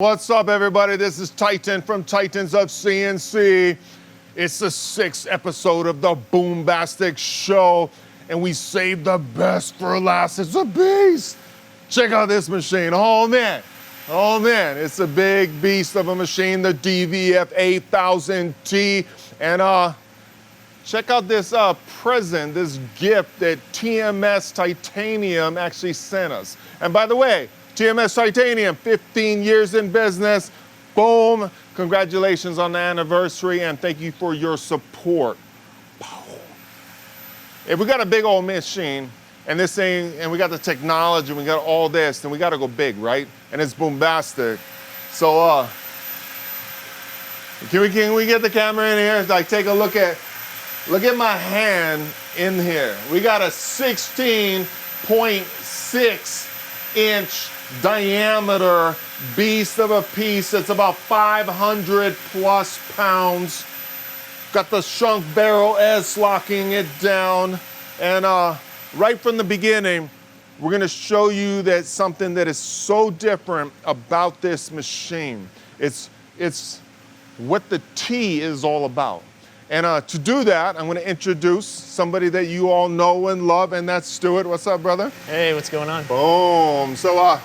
What's up, everybody? This is Titan from Titans of CNC. It's the 6th episode of the Boombastic Show, and we saved the best for last. It's a beast. Check out this machine. Oh man, it's a big beast of a machine, the DVF 8000T. And check out this present, this gift that TMS Titanium actually sent us. And by the way, TMS Titanium, 15 years in business. Boom. Congratulations on the anniversary, and thank you for your support. If we got a big old machine, and this thing, and we got the technology, we got all this, then we got to go big, right? And it's boombastic. So, can we get the camera in here? Like, take a look at my hand in here. We got a 16.6-inch diameter beast of a piece. It's about 500 plus pounds. Got the shrunk barrel S locking it down. And right from the beginning, we're gonna show you that something that is so different about this machine. It's what the T is all about. And to do that, I'm gonna introduce somebody that you all know and love, and that's Stuart. What's up, brother? Hey, what's going on? Boom. So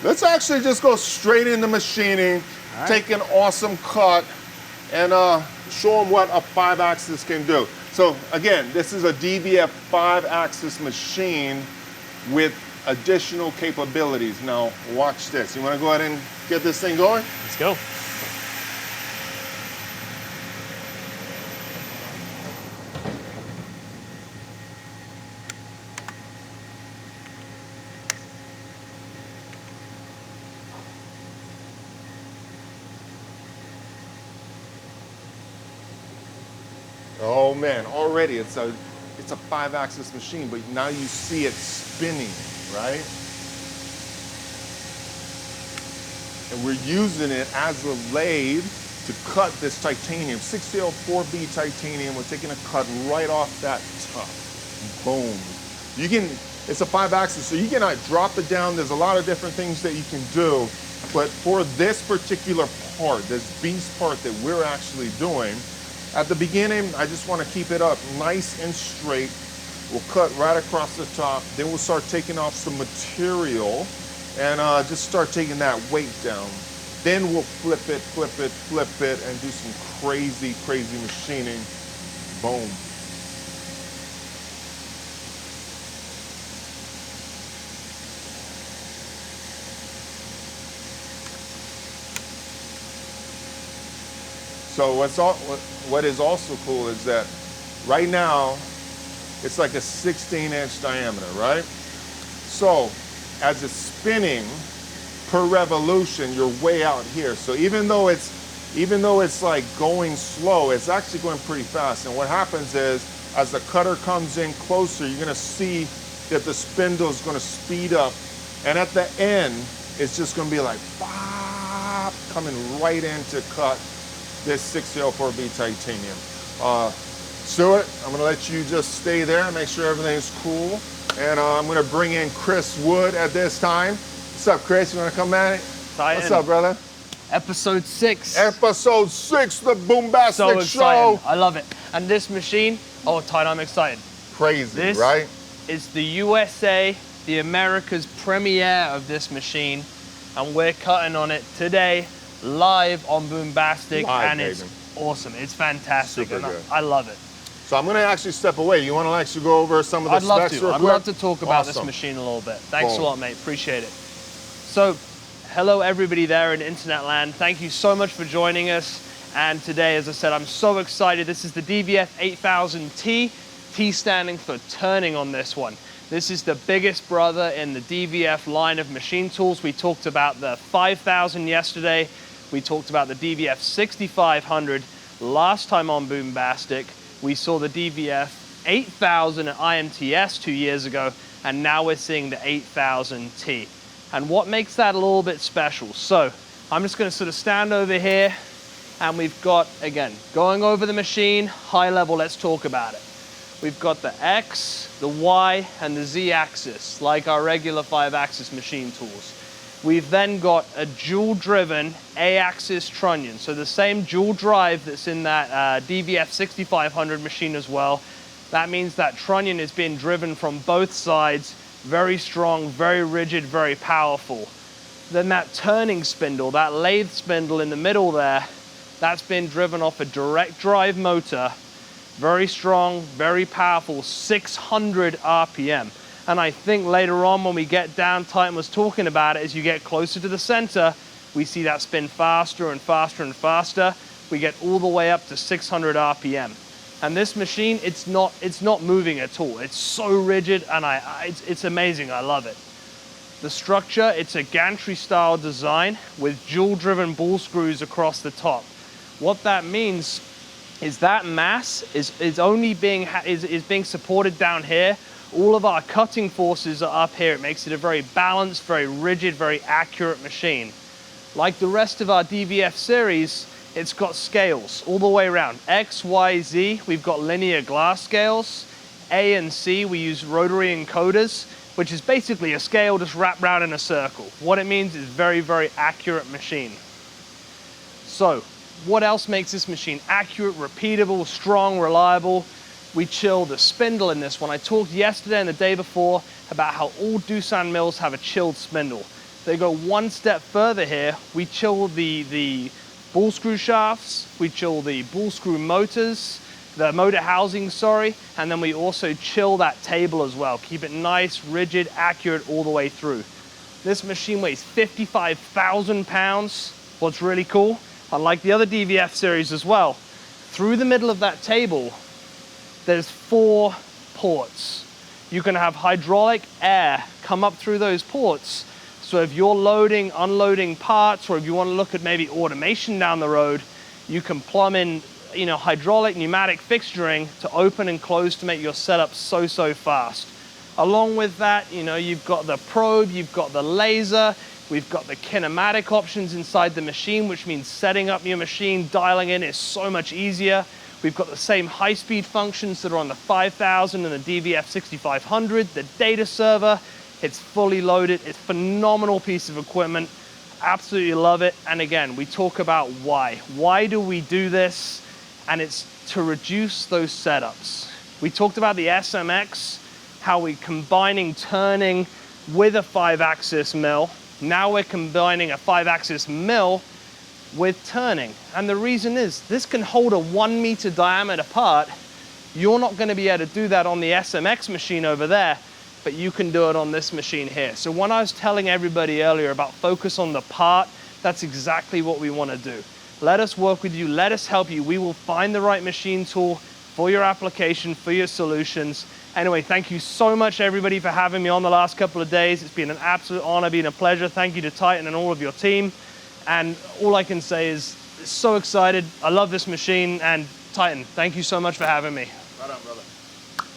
let's actually just go straight into machining, right. Take an awesome cut, and show them what a 5-axis can do. So again, this is a DVF 5-axis machine with additional capabilities. Now, watch this. You wanna go ahead and get this thing going? Let's go. Oh man, already it's a 5-axis machine, but now you see it spinning, right? And we're using it as a lathe to cut this titanium, 6L4B titanium. We're taking a cut right off that top. Boom. It's a 5-axis, so you can drop it down. There's a lot of different things that you can do, but for this particular part, this beast part that we're actually doing, at the beginning, I just want to keep it up nice and straight. We'll cut right across the top. Then we'll start taking off some material and just start taking that weight down. Then we'll flip it, and do some crazy, crazy machining. Boom. So what is also cool is that right now, it's like a 16-inch diameter, right? So as it's spinning per revolution, you're way out here. So even though it's like going slow, it's actually going pretty fast. And what happens is, as the cutter comes in closer, you're gonna see that the spindle is gonna speed up. And at the end, it's just gonna be like, bop, coming right in to cut this 6L4B titanium. Stuart, I'm gonna let you just stay there, make sure everything's cool. And I'm gonna bring in Chris Wood at this time. What's up, Chris? You wanna come at it? Titan. What's up, brother? Episode 6. Episode 6, the Boombastic So exciting. Show. I love it. And this machine, oh, Titan, I'm excited. Crazy, this right? Is the USA, the America's premiere of this machine. And we're cutting on it today, live on Boombastic, and it's awesome. It's fantastic. Super good. I love it. So I'm going to actually step away. You want to actually go over some of the specs real quick? I'd love to talk about Awesome. this machine a little bit. Thanks a lot, mate. Appreciate it. So, hello everybody there in internet land. Thank you so much for joining us. And today, as I said, I'm so excited. This is the DVF 8000T. T standing for turning on this one. This is the biggest brother in the DVF line of machine tools. We talked about the 5000 yesterday. We talked about the DVF 6500 last time on Boombastic. We saw the DVF 8000 at IMTS 2 years ago, and now we're seeing the 8000T. And what makes that a little bit special? So I'm just gonna sort of stand over here, and we've got, again, going over the machine, high level, let's talk about it. We've got the X, the Y, and the Z axis, like our regular 5-axis machine tools. We've then got a dual-driven A-axis trunnion. So the same dual drive that's in that DVF 6500 machine as well. That means that trunnion is being driven from both sides, very strong, very rigid, very powerful. Then that turning spindle, that lathe spindle in the middle there, that's been driven off a direct drive motor, very strong, very powerful, 600 RPM. And I think later on when we get down, Titan was talking about it, as you get closer to the center, we see that spin faster and faster and faster. We get all the way up to 600 RPM. And this machine, it's not moving at all. It's so rigid, and it's amazing. I love it. The structure, it's a gantry style design with dual-driven ball screws across the top. What that means is that mass is being supported down here. All of our cutting forces are up here. It makes it a very balanced, very rigid, very accurate machine. Like the rest of our DVF series, it's got scales all the way around. X, Y, Z, we've got linear glass scales. A and C, we use rotary encoders, which is basically a scale just wrapped around in a circle. What it means is very, very accurate machine. So, what else makes this machine accurate, repeatable, strong, reliable? We chill the spindle in this one. I talked yesterday and the day before about how all Doosan mills have a chilled spindle. They go one step further here. We chill the ball screw shafts, we chill the ball screw motors, the motor housing, sorry, and then we also chill that table as well. Keep it nice, rigid, accurate all the way through. This machine weighs 55,000 pounds. What's really cool, unlike the other DVF series as well, through the middle of that table, there's 4 ports. You can have hydraulic air come up through those ports. So if you're loading, unloading parts, or if you want to look at maybe automation down the road, you can plumb in, hydraulic, pneumatic fixturing to open and close to make your setup so fast. Along with that, you've got the probe, you've got the laser, we've got the kinematic options inside the machine, which means setting up your machine, dialing in is so much easier. We've got the same high-speed functions that are on the 5000 and the DVF 6500, the data server. It's fully loaded. It's a phenomenal piece of equipment. Absolutely love it. And again, we talk about why. Why do we do this? And it's to reduce those setups. We talked about the SMX, how we're combining turning with a 5-axis mill. Now we're combining a 5-axis mill with turning. And the reason is this can hold a 1 meter diameter part. You're not going to be able to do that on the SMX machine over there, but you can do it on this machine here. So when I was telling everybody earlier about focus on the part, that's exactly what we want to do. Let us work with you, let us help you. We will find the right machine tool for your application, for your solutions. Anyway, thank you so much everybody for having me on the last couple of days. It's been an absolute honor, been a pleasure. Thank you to Titan and all of your team. And all I can say is, so excited. I love this machine. And Titan, thank you so much for having me. Right on, brother.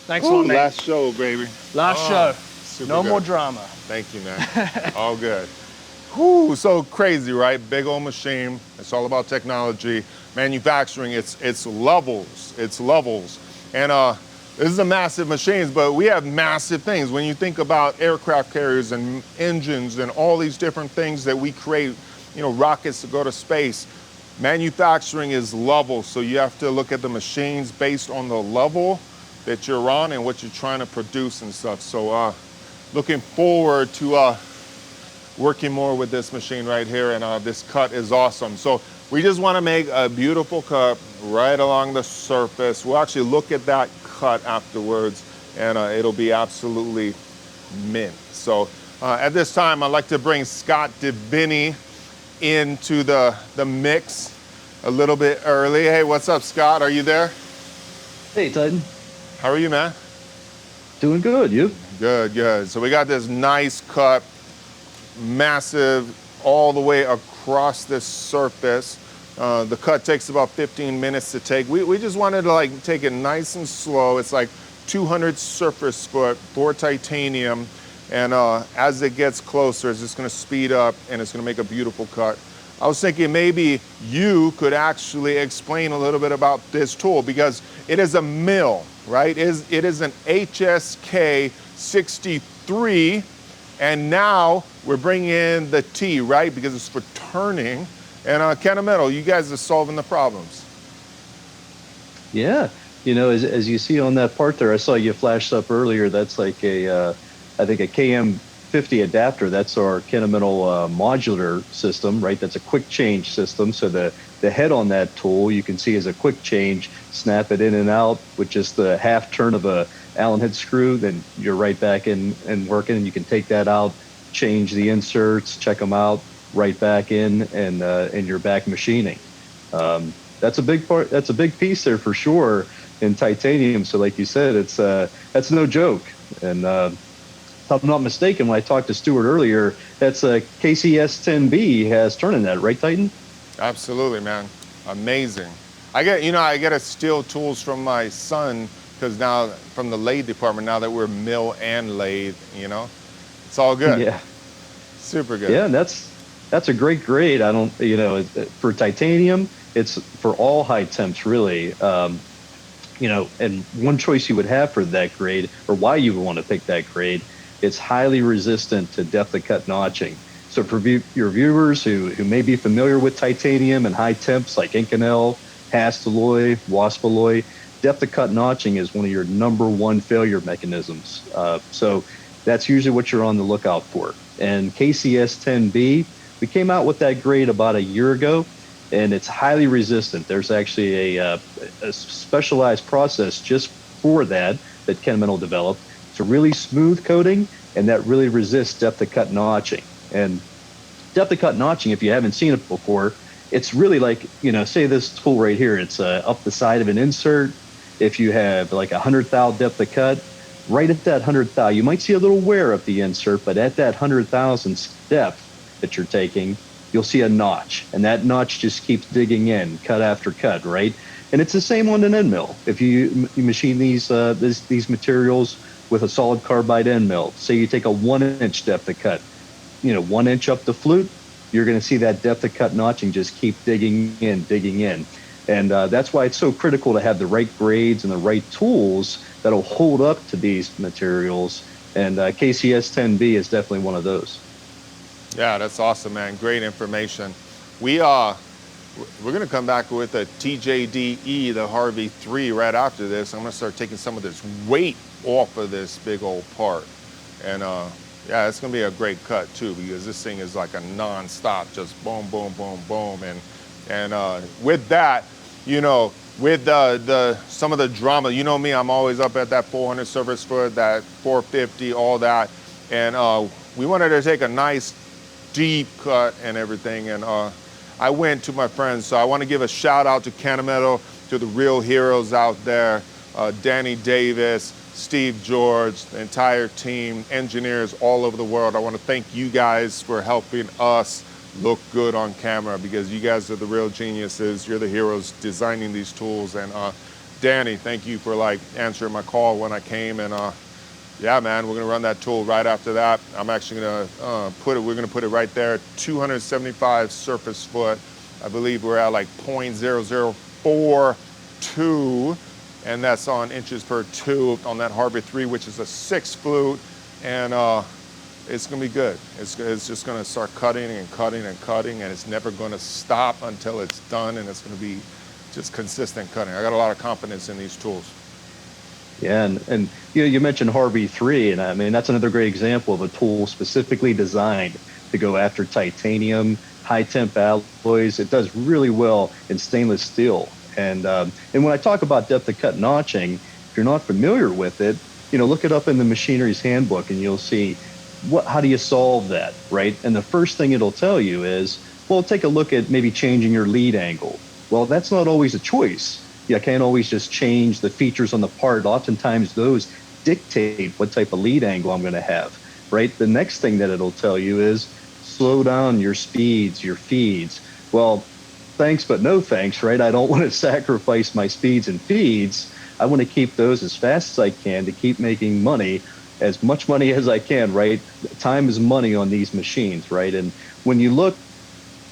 Thanks a lot, mate. Last show, baby. Last show. No good. more drama. Thank you, man. All good. Whew, so crazy, right? Big old machine. It's all about technology. Manufacturing, it's levels. It's levels. And this is a massive machines, but we have massive things. When you think about aircraft carriers and engines and all these different things that we create, rockets to go to space, manufacturing is levels. So you have to look at the machines based on the level that you're on and what you're trying to produce and stuff. So looking forward to working more with this machine right here, and this cut is awesome. So we just want to make a beautiful cut right along the surface. We'll actually look at that cut afterwards, and it'll be absolutely mint. So at this time, I'd like to bring Scott DeVinny into the mix a little bit early. Hey, what's up, Scott? Are you there? Hey, Titan. How are you, man? Doing good, you? Good, good. So we got this nice cut, massive, all the way across this surface. The cut takes about 15 minutes to take. We just wanted to take it nice and slow. It's like 200 surface foot for titanium. And as it gets closer, it's just gonna speed up and it's gonna make a beautiful cut. I was thinking maybe you could actually explain a little bit about this tool, because it is a mill, right? It is an HSK 63 And now we're bringing in the T, right? Because it's for turning. And Kennametal, you guys are solving the problems. Yeah. As you see on that part there, I saw you flashed up earlier. That's like I think a KM50 adapter. That's our Kennametal modular system, right? That's a quick change system. So the head on that tool you can see is a quick change. Snap it in and out with just the half turn of a Allen head screw. Then you're right back in and working. And you can take that out, change the inserts, check them out, right back in, and you're back machining. That's a big part. That's a big piece there for sure in titanium. So like you said, that's no joke. And if I'm not mistaken, when I talked to Stuart earlier, that's a KCS10B has turning that, right, Titan? Absolutely, man. Amazing. I get to steal tools from my son because now from the lathe department, now that we're mill and lathe, it's all good. Yeah. Super good. Yeah, and that's a great grade. I don't, for titanium, it's for all high temps really. And one choice you would have for that grade, or why you would want to pick that grade, it's highly resistant to depth of cut notching. So for your viewers who may be familiar with titanium and high temps like Inconel, Hastelloy, Waspaloy, depth of cut notching is one of your number one failure mechanisms. So that's usually what you're on the lookout for. And KCS10B, we came out with that grade about a year ago, and it's highly resistant. There's actually a specialized process just for that Kennametal developed. It's a really smooth coating, and that really resists depth of cut notching. And depth of cut notching, if you haven't seen it before, it's really like, say this tool right here, it's up the side of an insert. If you have like 100 thou depth of cut, right at that 100 thou, you might see a little wear of the insert, but at that 100,000th depth that you're taking, you'll see a notch, and that notch just keeps digging in, cut after cut, right? And it's the same on an end mill. If you machine these materials with a solid carbide end mill, say you take a 1-inch depth of cut, 1 inch up the flute, you're going to see that depth of cut notching just keep digging in. And that's why it's so critical to have the right grades and the right tools that'll hold up to these materials. And KCS10B is definitely one of those. Yeah, that's awesome, man. Great information. We're going to come back with a TJDE, the Harvey 3 right after this. I'm going to start taking some of this weight off of this big old part. And yeah, it's going to be a great cut too, because this thing is like a non-stop, just boom, boom, boom, boom. And with that, with some of the drama, me, I'm always up at that 400 surface foot, that 450, all that. And we wanted to take a nice deep cut and everything. And I went to my friends. So I want to give a shout out to Kennametal, to the real heroes out there, Danny Davis, Steve George, the entire team, engineers all over the world. I want to thank you guys for helping us look good on camera, because you guys are the real geniuses. You're the heroes designing these tools. And Danny, thank you for answering my call when I came. And yeah, man, we're gonna run that tool right after that. I'm actually gonna we're gonna put it right there, 275 surface foot. I believe we're at 0.0042, and that's on inches per tube on that Harvey 3, which is a 6 flute. And it's gonna be good. It's just gonna start cutting and cutting and cutting, and it's never gonna stop until it's done, and it's gonna be just consistent cutting. I got a lot of confidence in these tools. Yeah, and you mentioned Harvey 3, and I mean, that's another great example of a tool specifically designed to go after titanium, high temp alloys. It does really well in stainless steel. And when I talk about depth of cut notching, if you're not familiar with it, look it up in the machinery's handbook, and you'll see how do you solve that, right? And the first thing it'll tell you is, well, take a look at maybe changing your lead angle. Well, that's not always a choice. I can't always just change the features on the part. Oftentimes those dictate what type of lead angle I'm going to have, right? The next thing that it'll tell you is slow down your speeds, your feeds. Well, thanks, but no thanks, right? I don't want to sacrifice my speeds and feeds. I want to keep those as fast as I can to keep making money, as much money as I can, right? Time is money on these machines, right? And when you look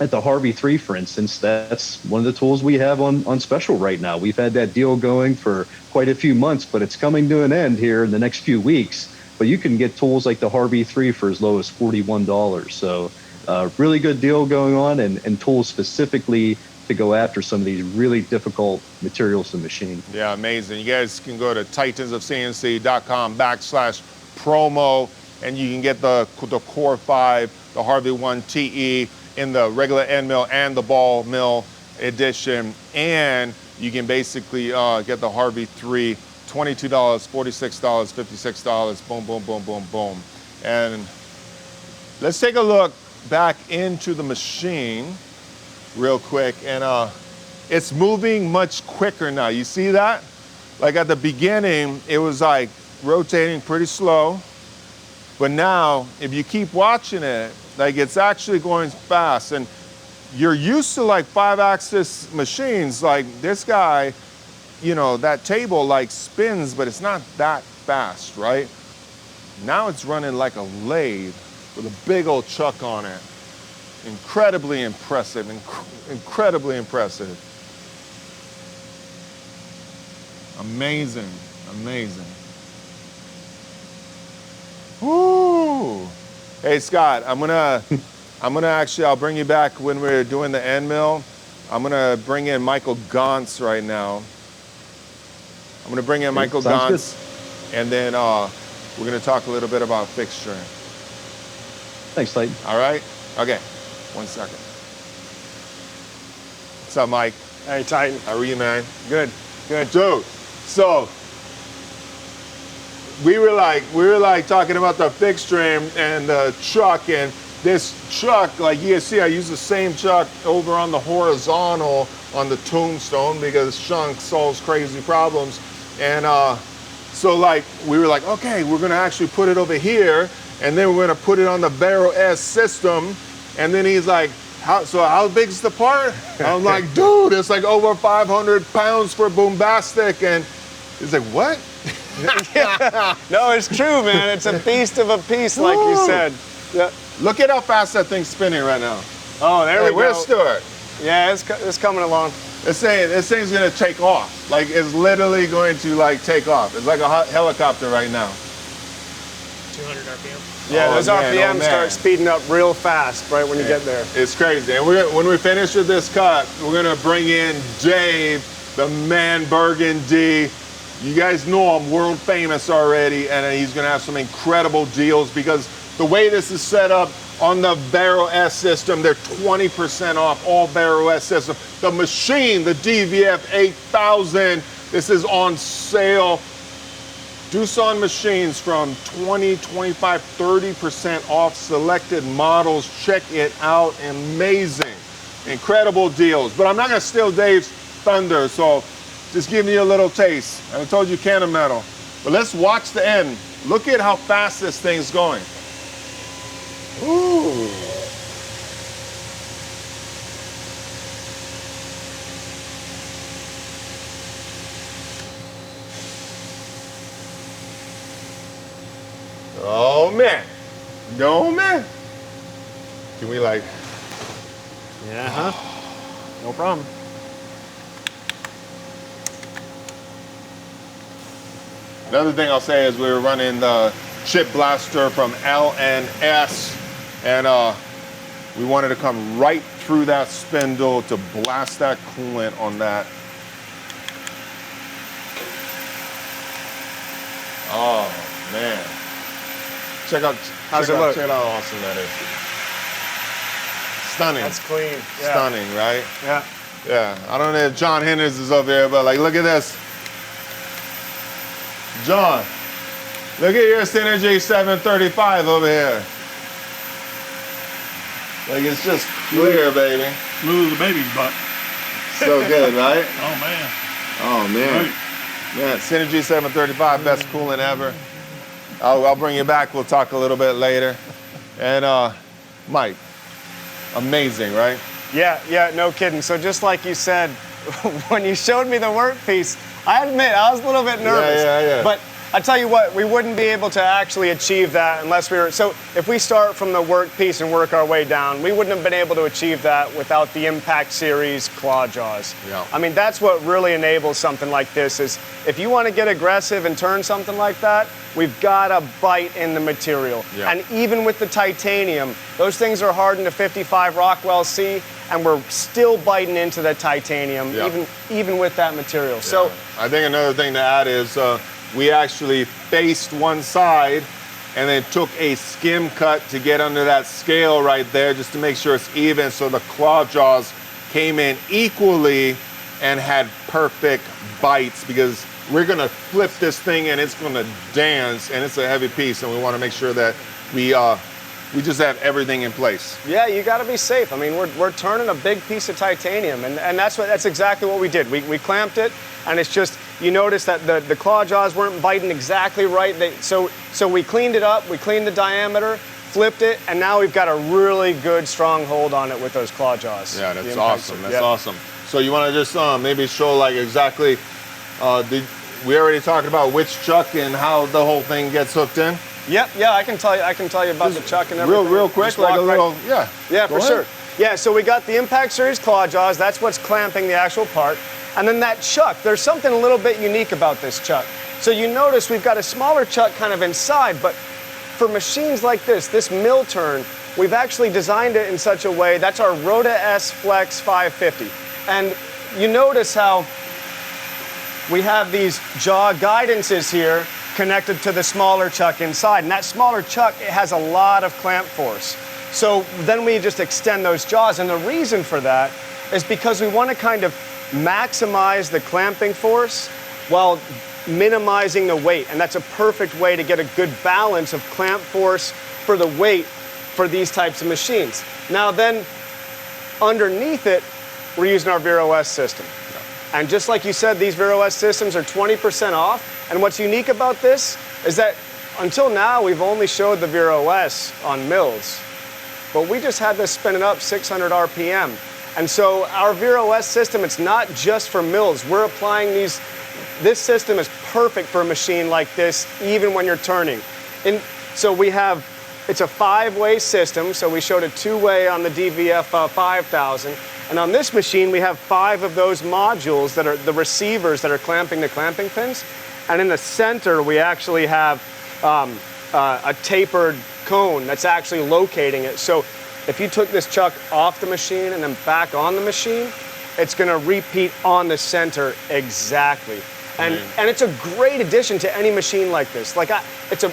at the Harvey 3, for instance, that's one of the tools we have on special right now. We've had that deal going for quite a few months, but it's coming to an end here in the next few weeks. but you can get tools like the Harvey 3 for as low as $41. So really good deal going on, and tools specifically to go after some of these really difficult materials to machine. Yeah, amazing. You guys can go to titansofcnc.com/promo, and you can get the Core 5, the Harvey 1 TE in the regular end mill and the ball mill edition, and you can basically get the Harvey 3, $22, $46, $56, boom, boom, boom, boom, boom. And let's take a look back into the machine real quick, and it's moving much quicker now. You see that? Like at the beginning, it was like rotating pretty slow, but now if you keep watching it, like it's actually going fast. And you're used to like 5-axis machines, like this guy, you know, that table like spins, but it's not that fast, right? Now it's running like a lathe with a big old chuck on it. Incredibly impressive, incredibly impressive. Amazing, amazing. Woo! Hey Scott, I'm gonna actually, I'll bring you back when we're doing the end mill. I'm gonna bring in Michael Gantz right now. I'm gonna bring in Michael Gantz, and then we're gonna talk a little bit about fixturing. Thanks, Titan. All right? Okay, 1 second. What's up, Mike? Hey, Titan. How are you, man? Good, good. Dude, so we were like talking about the fixturing and the chuck, and this chuck, like you can see, I use the same chuck over on the horizontal on the tombstone because Shunk solves crazy problems. And so like, we were like, okay, we're gonna actually put it over here, and then we're gonna put it on the Barrow S system. And then he's like, how big's the part? I'm like, dude, it's like over 500 pounds for Boombastic. And he's like, what? No, it's true, man. It's a beast of a piece, like you said. Yeah. Look at how fast that thing's spinning right now. Oh, there we go. Where's Stuart? Yeah, it's coming along. This thing's gonna take off. Like, it's literally going to like take off. It's like a helicopter right now. 200 RPM. Yeah, those RPMs man. start speeding up real fast right when you get there. It's crazy. And when we finish with this cut, we're gonna bring in Dave, the man Burgundy. You guys know him, world famous already, and he's gonna have some incredible deals because the way this is set up on the Barrow S system, they're 20% off all Barrow S system. The machine, the DVF 8000, this is on sale. Doosan machines from 20, 25, 30% off selected models. Check it out, amazing. Incredible deals. But I'm not gonna steal Dave's thunder, so just giving you a little taste. I told you can of metal. But let's watch the end. Look at how fast this thing's going. Ooh. Oh man. No man. Can we like? Yeah, huh? No problem. Another thing I'll say is we were running the chip blaster from LNS, and we wanted to come right through that spindle to blast that coolant on that. Oh man. Check out how awesome that is. Stunning. That's clean. Yeah. Stunning, right? Yeah. Yeah. I don't know if John Henders is over here, but like, look at this. John, look at your Synergy 735 over here. Like, it's just clear, baby. Smooth as a baby's butt. So good, right? Oh man. Oh man. Right. Yeah, Synergy 735, best coolant ever. I'll bring you back. We'll talk a little bit later. And Mike, amazing, right? Yeah, no kidding. So just like you said, when you showed me the workpiece, I admit I was a little bit nervous. Yeah. But I tell you what, we wouldn't be able to actually achieve that unless we were, so if we start from the work piece and work our way down, we wouldn't have been able to achieve that without the Impact Series claw jaws. Yeah. I mean, that's what really enables something like this is if you want to get aggressive and turn something like that, we've got to bite in the material. Yeah. And even with the titanium, those things are hardened to 55 Rockwell C, and we're still biting into that titanium, even with that material. Yeah. So I think another thing to add is we actually faced one side and then took a skim cut to get under that scale right there just to make sure it's even, so the claw jaws came in equally and had perfect bites, because we're gonna flip this thing and it's gonna dance, and it's a heavy piece, and we wanna make sure that we just have everything in place. yeah, you got to be safe. I mean, we're turning a big piece of titanium, and that's exactly what we did. We clamped it, and it's just, you notice that the claw jaws weren't biting exactly right. So we cleaned it up, we cleaned the diameter, flipped it, and now we've got a really good strong hold on it with those claw jaws. Yeah, that's awesome. That's awesome. So you want to just maybe show like exactly, we already talked about which chuck and how the whole thing gets hooked in? Yep, yeah, I can tell you about the chuck and everything. Real quick, Just like a walk little, yeah, for sure. Yeah, so we got the Impact Series claw jaws. That's what's clamping the actual part. And then that chuck, there's something a little bit unique about this chuck. So you notice we've got a smaller chuck kind of inside, but for machines like this mill turn, we've actually designed it in such a way, that's our Rota S Flex 550. And you notice how we have these jaw guidances here connected to the smaller chuck inside. And that smaller chuck, it has a lot of clamp force. So then we just extend those jaws. And the reason for that is because we want to kind of maximize the clamping force while minimizing the weight. And that's a perfect way to get a good balance of clamp force for the weight for these types of machines. Now then, underneath it, we're using our Vero S system. And just like you said, these Vero S systems are 20% off. And what's unique about this is that until now, we've only showed the Vero S on mills. But we just had this spinning up 600 RPM. And so our Vero S system, it's not just for mills. We're applying this system is perfect for a machine like this, even when you're turning. And so it's a 5-way system. So we showed a 2-way on the DVF 5000. And on this machine, we have 5 of those modules that are the receivers that are clamping the clamping pins. And in the center, we actually have a tapered cone that's actually locating it. So if you took this chuck off the machine and then back on the machine, it's going to repeat on the center exactly. And it's a great addition to any machine like this. This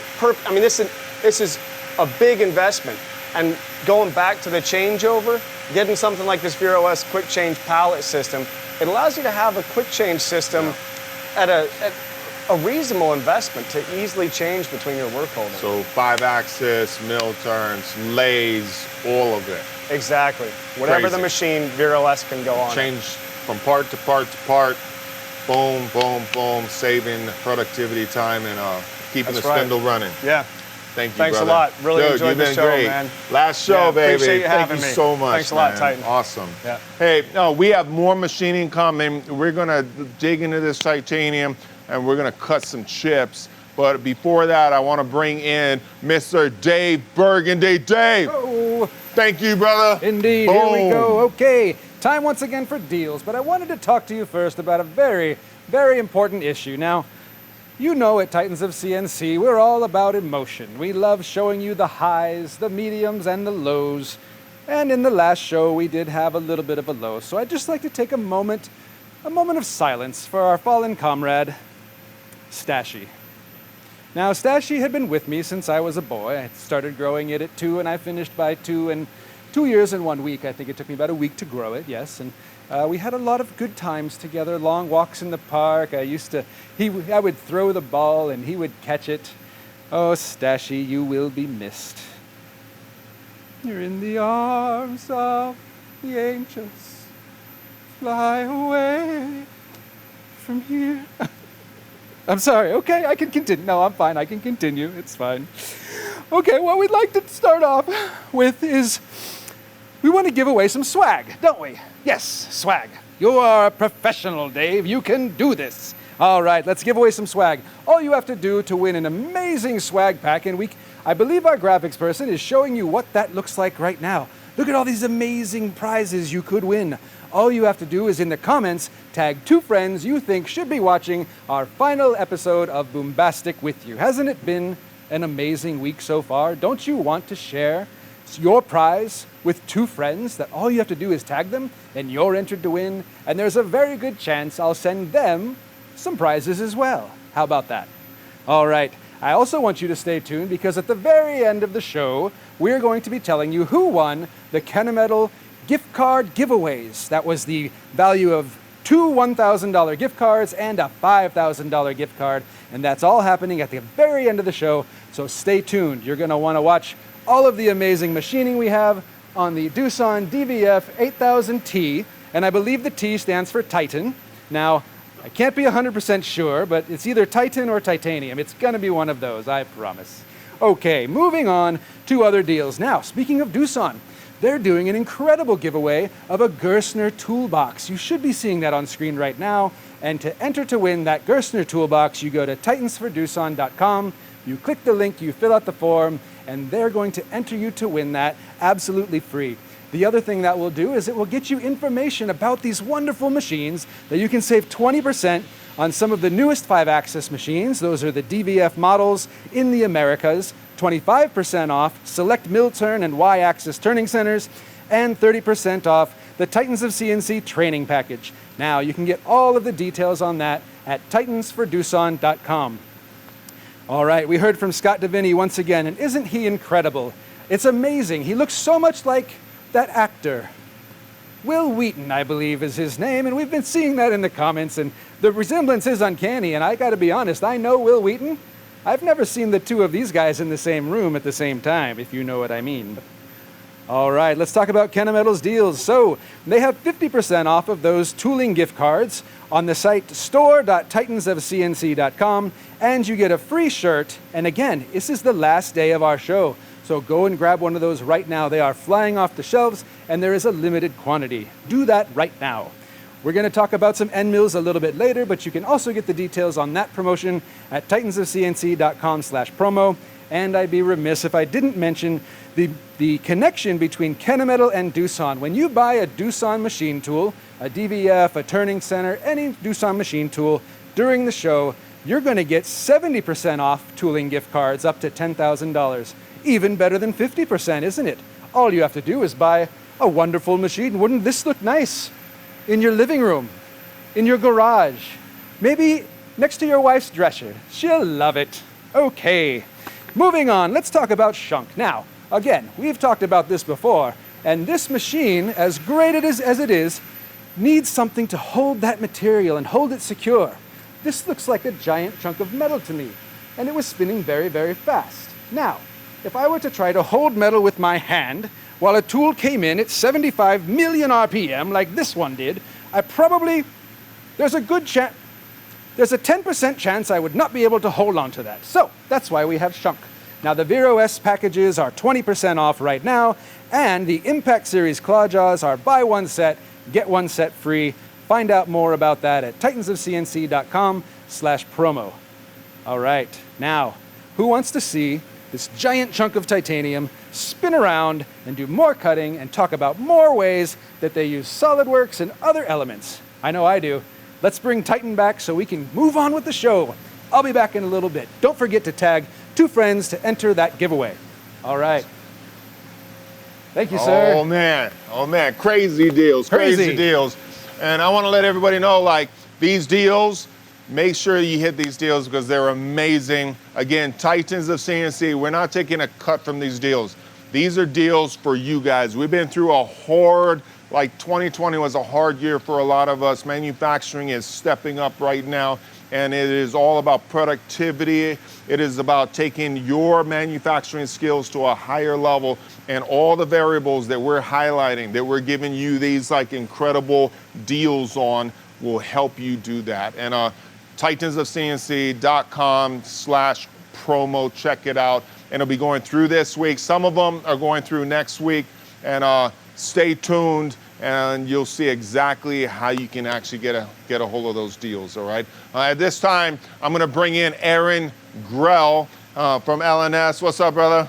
is a big investment. And going back to the changeover, getting something like this Vero S quick change pallet system, it allows you to have a quick change system at a reasonable investment to easily change between your work holdings. So 5-axis, mill turns, lathes, all of it. Exactly. Whatever the machine, Vero S can go on. Change from part to part to part. Boom, boom, boom, saving productivity time and keeping the spindle running. Yeah. Thank you, Thanks brother. a lot. Really enjoyed the show, great. man. Last show, baby. Appreciate you having me. Thank you so much. Thanks a lot, man. Titan. Awesome. Yeah. Hey, no, we have more machining coming. We're gonna dig into this titanium and we're gonna cut some chips. But before that, I want to bring in Mr. Dave Burgundy. Dave. Oh. Thank you, brother. Indeed. Boom. Here we go. Okay. Time once again for deals, but I wanted to talk to you first about a very, very important issue. Now, you know at Titans of CNC, we're all about emotion. We love showing you the highs, the mediums, and the lows. And in the last show, we did have a little bit of a low. So I'd just like to take a moment of silence for our fallen comrade, Stashy. Now, Stashy had been with me since I was a boy. I started growing it at 2, and I finished by 2 in 2 years and 1 week. I think it took me about a week to grow it, yes. And we had a lot of good times together, long walks in the park. I would throw the ball, and he would catch it. Oh, Stashy, you will be missed. You're in the arms of the angels. Fly away from here. I'm sorry. Okay, I can continue. No, I'm fine. I can continue. It's fine. Okay, what we'd like to start off with is we want to give away some swag, don't we? Yes, swag. You are a professional, Dave. You can do this. All right, let's give away some swag. All you have to do to win an amazing swag pack, and I believe our graphics person is showing you what that looks like right now. Look at all these amazing prizes you could win. All you have to do is in the comments, tag 2 friends you think should be watching our final episode of Boombastic with you. Hasn't it been an amazing week so far? Don't you want to share your prize with 2 friends that all you have to do is tag them and you're entered to win? And there's a very good chance I'll send them some prizes as well. How about that? All right. I also want you to stay tuned because at the very end of the show, we're going to be telling you who won the Kennametal gift card giveaways. That was the value of 2 $1,000 gift cards and a $5,000 gift card. And that's all happening at the very end of the show. So stay tuned. You're going to want to watch all of the amazing machining we have on the Doosan DVF 8000T. And I believe the T stands for Titan. Now, I can't be 100% sure, but it's either Titan or titanium. It's going to be one of those, I promise. Okay, moving on to other deals. Now, speaking of Doosan, they're doing an incredible giveaway of a Gerstner toolbox. You should be seeing that on screen right now. And to enter to win that Gerstner toolbox, you go to titansfordoosan.com, you click the link, you fill out the form, and they're going to enter you to win that absolutely free. The other thing that will do is it will get you information about these wonderful machines that you can save 20% on some of the newest 5-axis machines. Those are the DVF models in the Americas, 25% off select mill turn and Y-axis turning centers, and 30% off the Titans of CNC training package. Now, you can get all of the details on that at titansfordoosan.com. All right, we heard from Scott Deviney once again, and isn't he incredible? It's amazing. He looks so much like that actor. Will Wheaton, I believe, is his name, and we've been seeing that in the comments, and the resemblance is uncanny, and I gotta be honest, I know Will Wheaton. I've never seen the 2 of these guys in the same room at the same time, if you know what I mean. All right, let's talk about Kennametal's deals. So, they have 50% off of those tooling gift cards on the site store.titansofcnc.com, and you get a free shirt, and again, this is the last day of our show. So go and grab one of those right now. They are flying off the shelves, and there is a limited quantity. Do that right now. We're going to talk about some end mills a little bit later, but you can also get the details on that promotion at titansofcnc.com/promo. And I'd be remiss if I didn't mention the connection between Kennametal and Doosan. When you buy a Doosan machine tool, a DVF, a turning center, any Doosan machine tool during the show, you're going to get 70% off tooling gift cards up to $10,000. Even better than 50%, isn't it? All you have to do is buy a wonderful machine. Wouldn't this look nice? In your living room, in your garage, maybe next to your wife's dresser. She'll love it. Okay, moving on, let's talk about shunk. Now, again, we've talked about this before, and this machine, as great as it is, needs something to hold that material and hold it secure. This looks like a giant chunk of metal to me, and it was spinning very, very fast. Now, if I were to try to hold metal with my hand while a tool came in at 75 million RPM like this one did, there's a 10% chance I would not be able to hold on to that. So that's why we have shunk. Now the Vero S packages are 20% off right now, and the Impact Series claw jaws are buy one set, get one set free. Find out more about that at titansofcnc.com/promo. All right, now, who wants to see this giant chunk of titanium spin around and do more cutting and talk about more ways that they use SolidWorks and other elements? I know I do. Let's bring Titan back so we can move on with the show. I'll be back in a little bit. Don't forget to tag 2 friends to enter that giveaway. All right. Thank you, sir. Oh man, crazy deals, crazy deals. And I want to let everybody know, like, these deals, make sure you hit these deals because they're amazing. Again, Titans of CNC, we're not taking a cut from these deals. These are deals for you guys. We've been through a hard, like 2020 was a hard year for a lot of us. Manufacturing is stepping up right now, and it is all about productivity. It is about taking your manufacturing skills to a higher level, and all the variables that we're highlighting, that we're giving you these like incredible deals on, will help you do that. And titansofcnc.com/promo, check it out. And it'll be going through this week. Some of them are going through next week, and stay tuned. and you'll see exactly how you can actually get a hold of those deals, all right? At this time, I'm gonna bring in Aaron Grell from LNS. What's up, brother?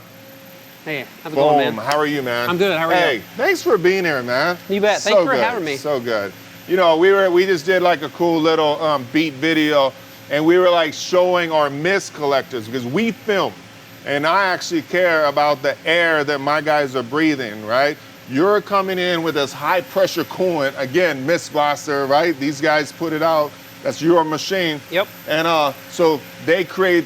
Hey, how's it going, man? How are you, man? I'm good, how are you? Hey, thanks for being here, man. You bet, thanks for having me. So good. You know, we just did like a cool little beat video, and we were like showing our mist collectors because we film, and I actually care about the air that my guys are breathing, right? You're coming in with this high pressure coolant, again, mist blaster, right? These guys put it out, that's your machine. Yep. And so they create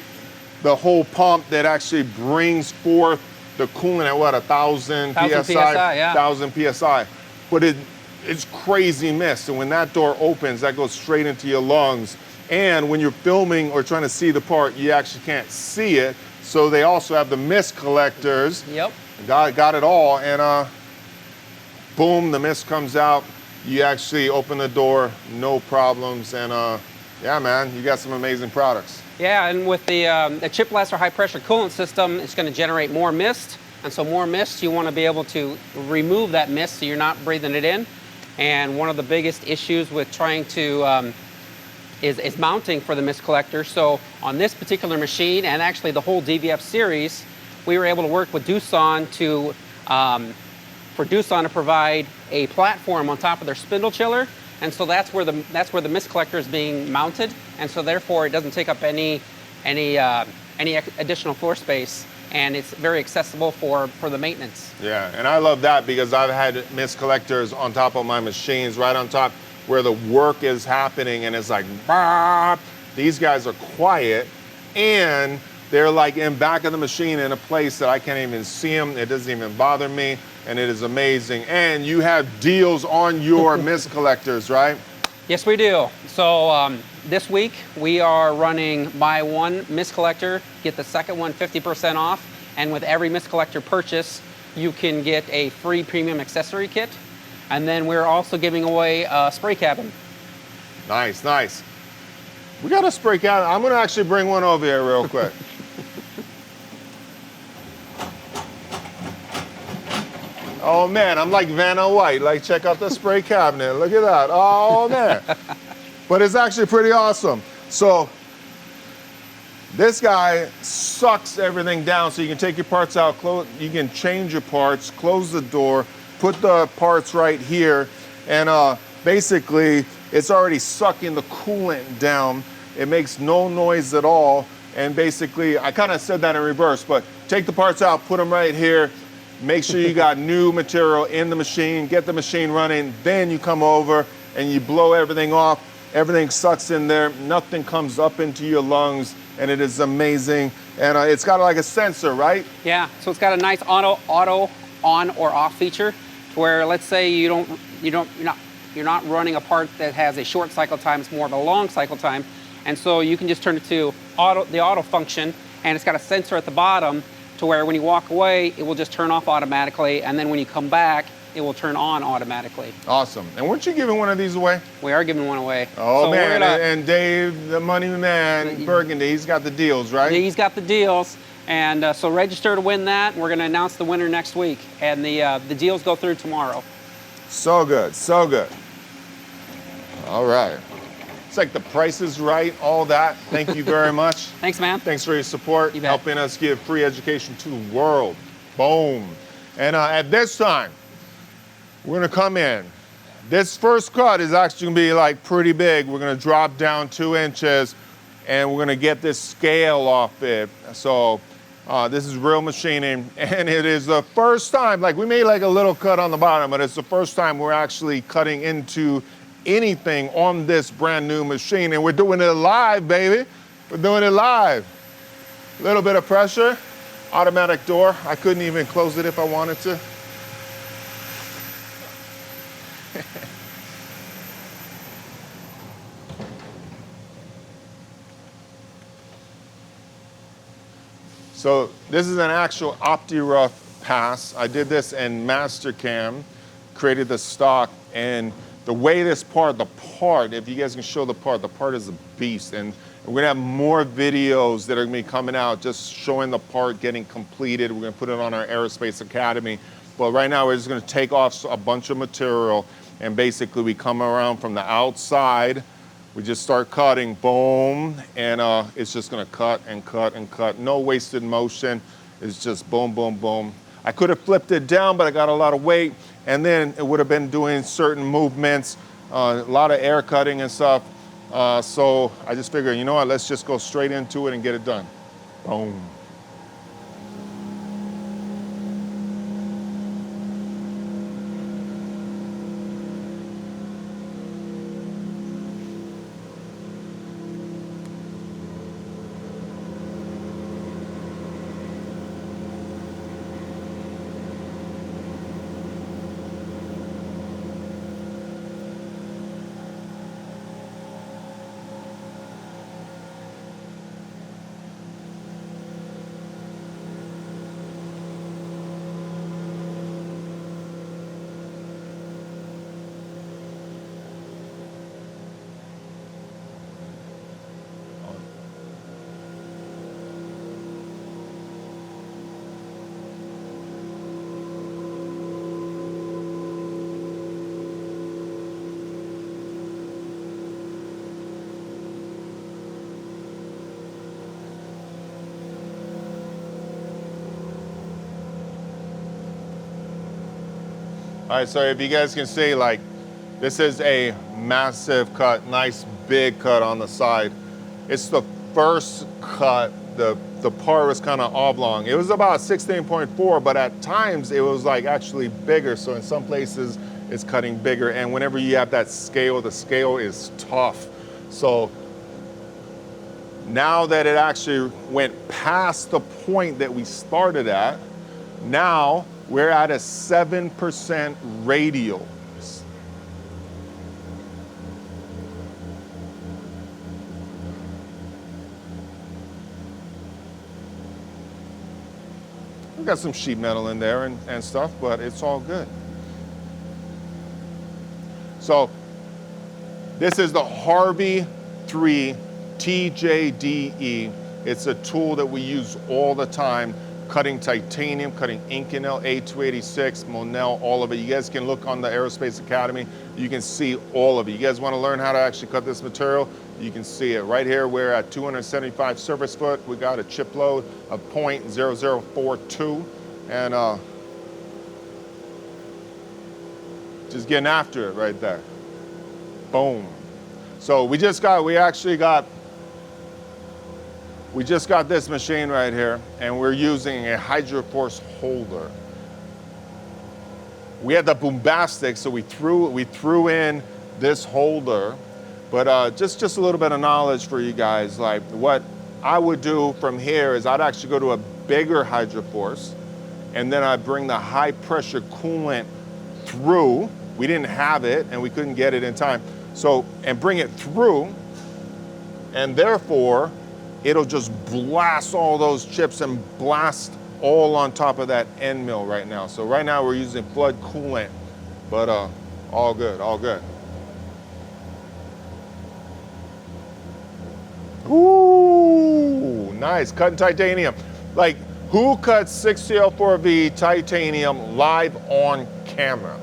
the whole pump that actually brings forth the coolant at what, 1,000 PSI? Yeah. 1,000 PSI. But it's crazy mist, and when that door opens, that goes straight into your lungs. And when you're filming or trying to see the part, you actually can't see it. So they also have the mist collectors. Yep. Got it all, and boom, the mist comes out. You actually open the door, no problems, and yeah, man, you got some amazing products. Yeah, and with the chip blaster high pressure coolant system, it's going to generate more mist, and so more mist, you want to be able to remove that mist so you're not breathing it in. And one of the biggest issues with trying to is mounting for the mist collector. So on this particular machine, and actually the whole DVF series, we were able to work with Doosan to for Doosan to provide a platform on top of their spindle chiller, and so that's where the mist collector is being mounted, and so therefore it doesn't take up any additional floor space, and it's very accessible for the maintenance. Yeah, and I love that because I've had mist collectors on top of my machines, right on top where the work is happening, and it's like, bah! These guys are quiet, and they're like in back of the machine in a place that I can't even see them. It doesn't even bother me, and it is amazing. And you have deals on your mist collectors, right? Yes, we do. So this week we are running buy one mist collector, get the second one 50% off, and with every mist collector purchase, you can get a free premium accessory kit. And then we're also giving away a spray cabin. Nice, nice. We got a spray cabin. I'm gonna actually bring one over here real quick. Oh man, I'm like Vanna White. Like, check out the spray cabinet. Look at that. Oh man. But it's actually pretty awesome. So this guy sucks everything down so you can take your parts out, you can change your parts, close the door, put the parts right here, and basically it's already sucking the coolant down. It makes no noise at all, and basically, I kind of said that in reverse, but take the parts out, put them right here, make sure you got new material in the machine, get the machine running, then you come over and you blow everything off, everything sucks in there, nothing comes up into your lungs, and it is amazing. And it's got like a sensor, right? Yeah, so it's got a nice auto on or off feature, where let's say you're not running a part that has a short cycle time, it's more of a long cycle time, and so you can just turn it to the auto function, and it's got a sensor at the bottom to where when you walk away, it will just turn off automatically, and then when you come back, it will turn on automatically. Awesome. And weren't you giving one of these away? We are giving one away. Oh so man, and Dave, the money man, Burgundy, he's got the deals, right? He's got the deals. And so register to win that. We're going to announce the winner next week, and the deals go through tomorrow. So good, so good. All right. It's like the price is right, all that. Thank you very much. Thanks, man. Thanks for your support, helping us give free education to the world. Boom. And at this time, we're going to come in. This first cut is actually going to be like pretty big. We're going to drop down 2 inches, and we're going to get this scale off it. So this is real machining, and it is the first time, like we made like a little cut on the bottom, but it's the first time we're actually cutting into anything on this brand new machine, and we're doing it live, baby. We're doing it live. A little bit of pressure, automatic door. I couldn't even close it if I wanted to. So this is an actual OptiRough pass. I did this in Mastercam, created the stock, and the way this part, if you guys can show the part is a beast. And we're gonna have more videos that are gonna be coming out just showing the part getting completed. We're gonna put it on our Aerospace Academy. But right now we're just gonna take off a bunch of material, And basically we come around from the outside, we just start cutting, boom, and it's just gonna cut and cut and cut. No wasted motion, it's just boom, boom, boom. I could have flipped it down, but I got a lot of weight, and then it would have been doing certain movements, a lot of air cutting and stuff. So I just figured, you know what, let's just go straight into it and get it done. Boom. All right, so if you guys can see, like, this is a massive cut, nice big cut on the side. It's the first cut, the part was kind of oblong. It was about 16.4, but at times it was like actually bigger. So in some places it's cutting bigger. And whenever you have that scale, the scale is tough. So now that it actually went past the point that we started at, now we're at a 7% radial. We've got some sheet metal in there and stuff, but it's all good. So this is the Harvey 3 TJDE. It's a tool that we use all the time, cutting titanium, cutting Inconel, A286, Monel, all of it. You guys can look on the Aerospace Academy. You can see all of it. You guys want to learn how to actually cut this material? You can see it right here. We're at 275 surface foot. We got a chip load of 0.0042, and just getting after it right there. Boom. So we just got this machine right here, and we're using a Hydroforce holder. We had the Boombastic, so we threw in this holder, but just a little bit of knowledge for you guys. Like, what I would do from here is I'd actually go to a bigger Hydroforce, and then I'd bring the high pressure coolant through. We didn't have it, and we couldn't get it in time. So, and bring it through, and therefore, it'll just blast all those chips and blast all on top of that end mill right now. So right now we're using flood coolant, but all good, all good. Ooh, nice, cutting titanium. Like, who cuts 6CL4V titanium live on camera?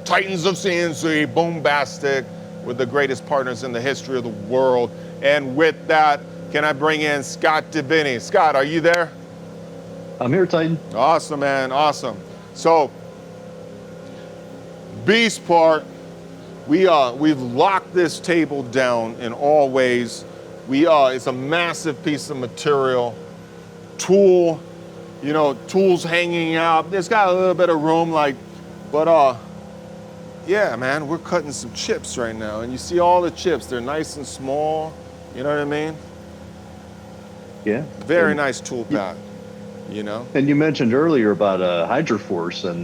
Titans of CNC, Boombastic, with the greatest partners in the history of the world. And with that, can I bring in Scott DeVinny? Scott, are you there? I'm here, Titan. Awesome, man, awesome. So, beast part, we've locked this table down in all ways. It's a massive piece of material. Tool, you know, tools hanging out. It's got a little bit of room, like, but yeah, man, we're cutting some chips right now, and you see all the chips. They're nice and small. You know what I mean? Yeah. Very nice tool pad, you know? And you mentioned earlier about Hydroforce, and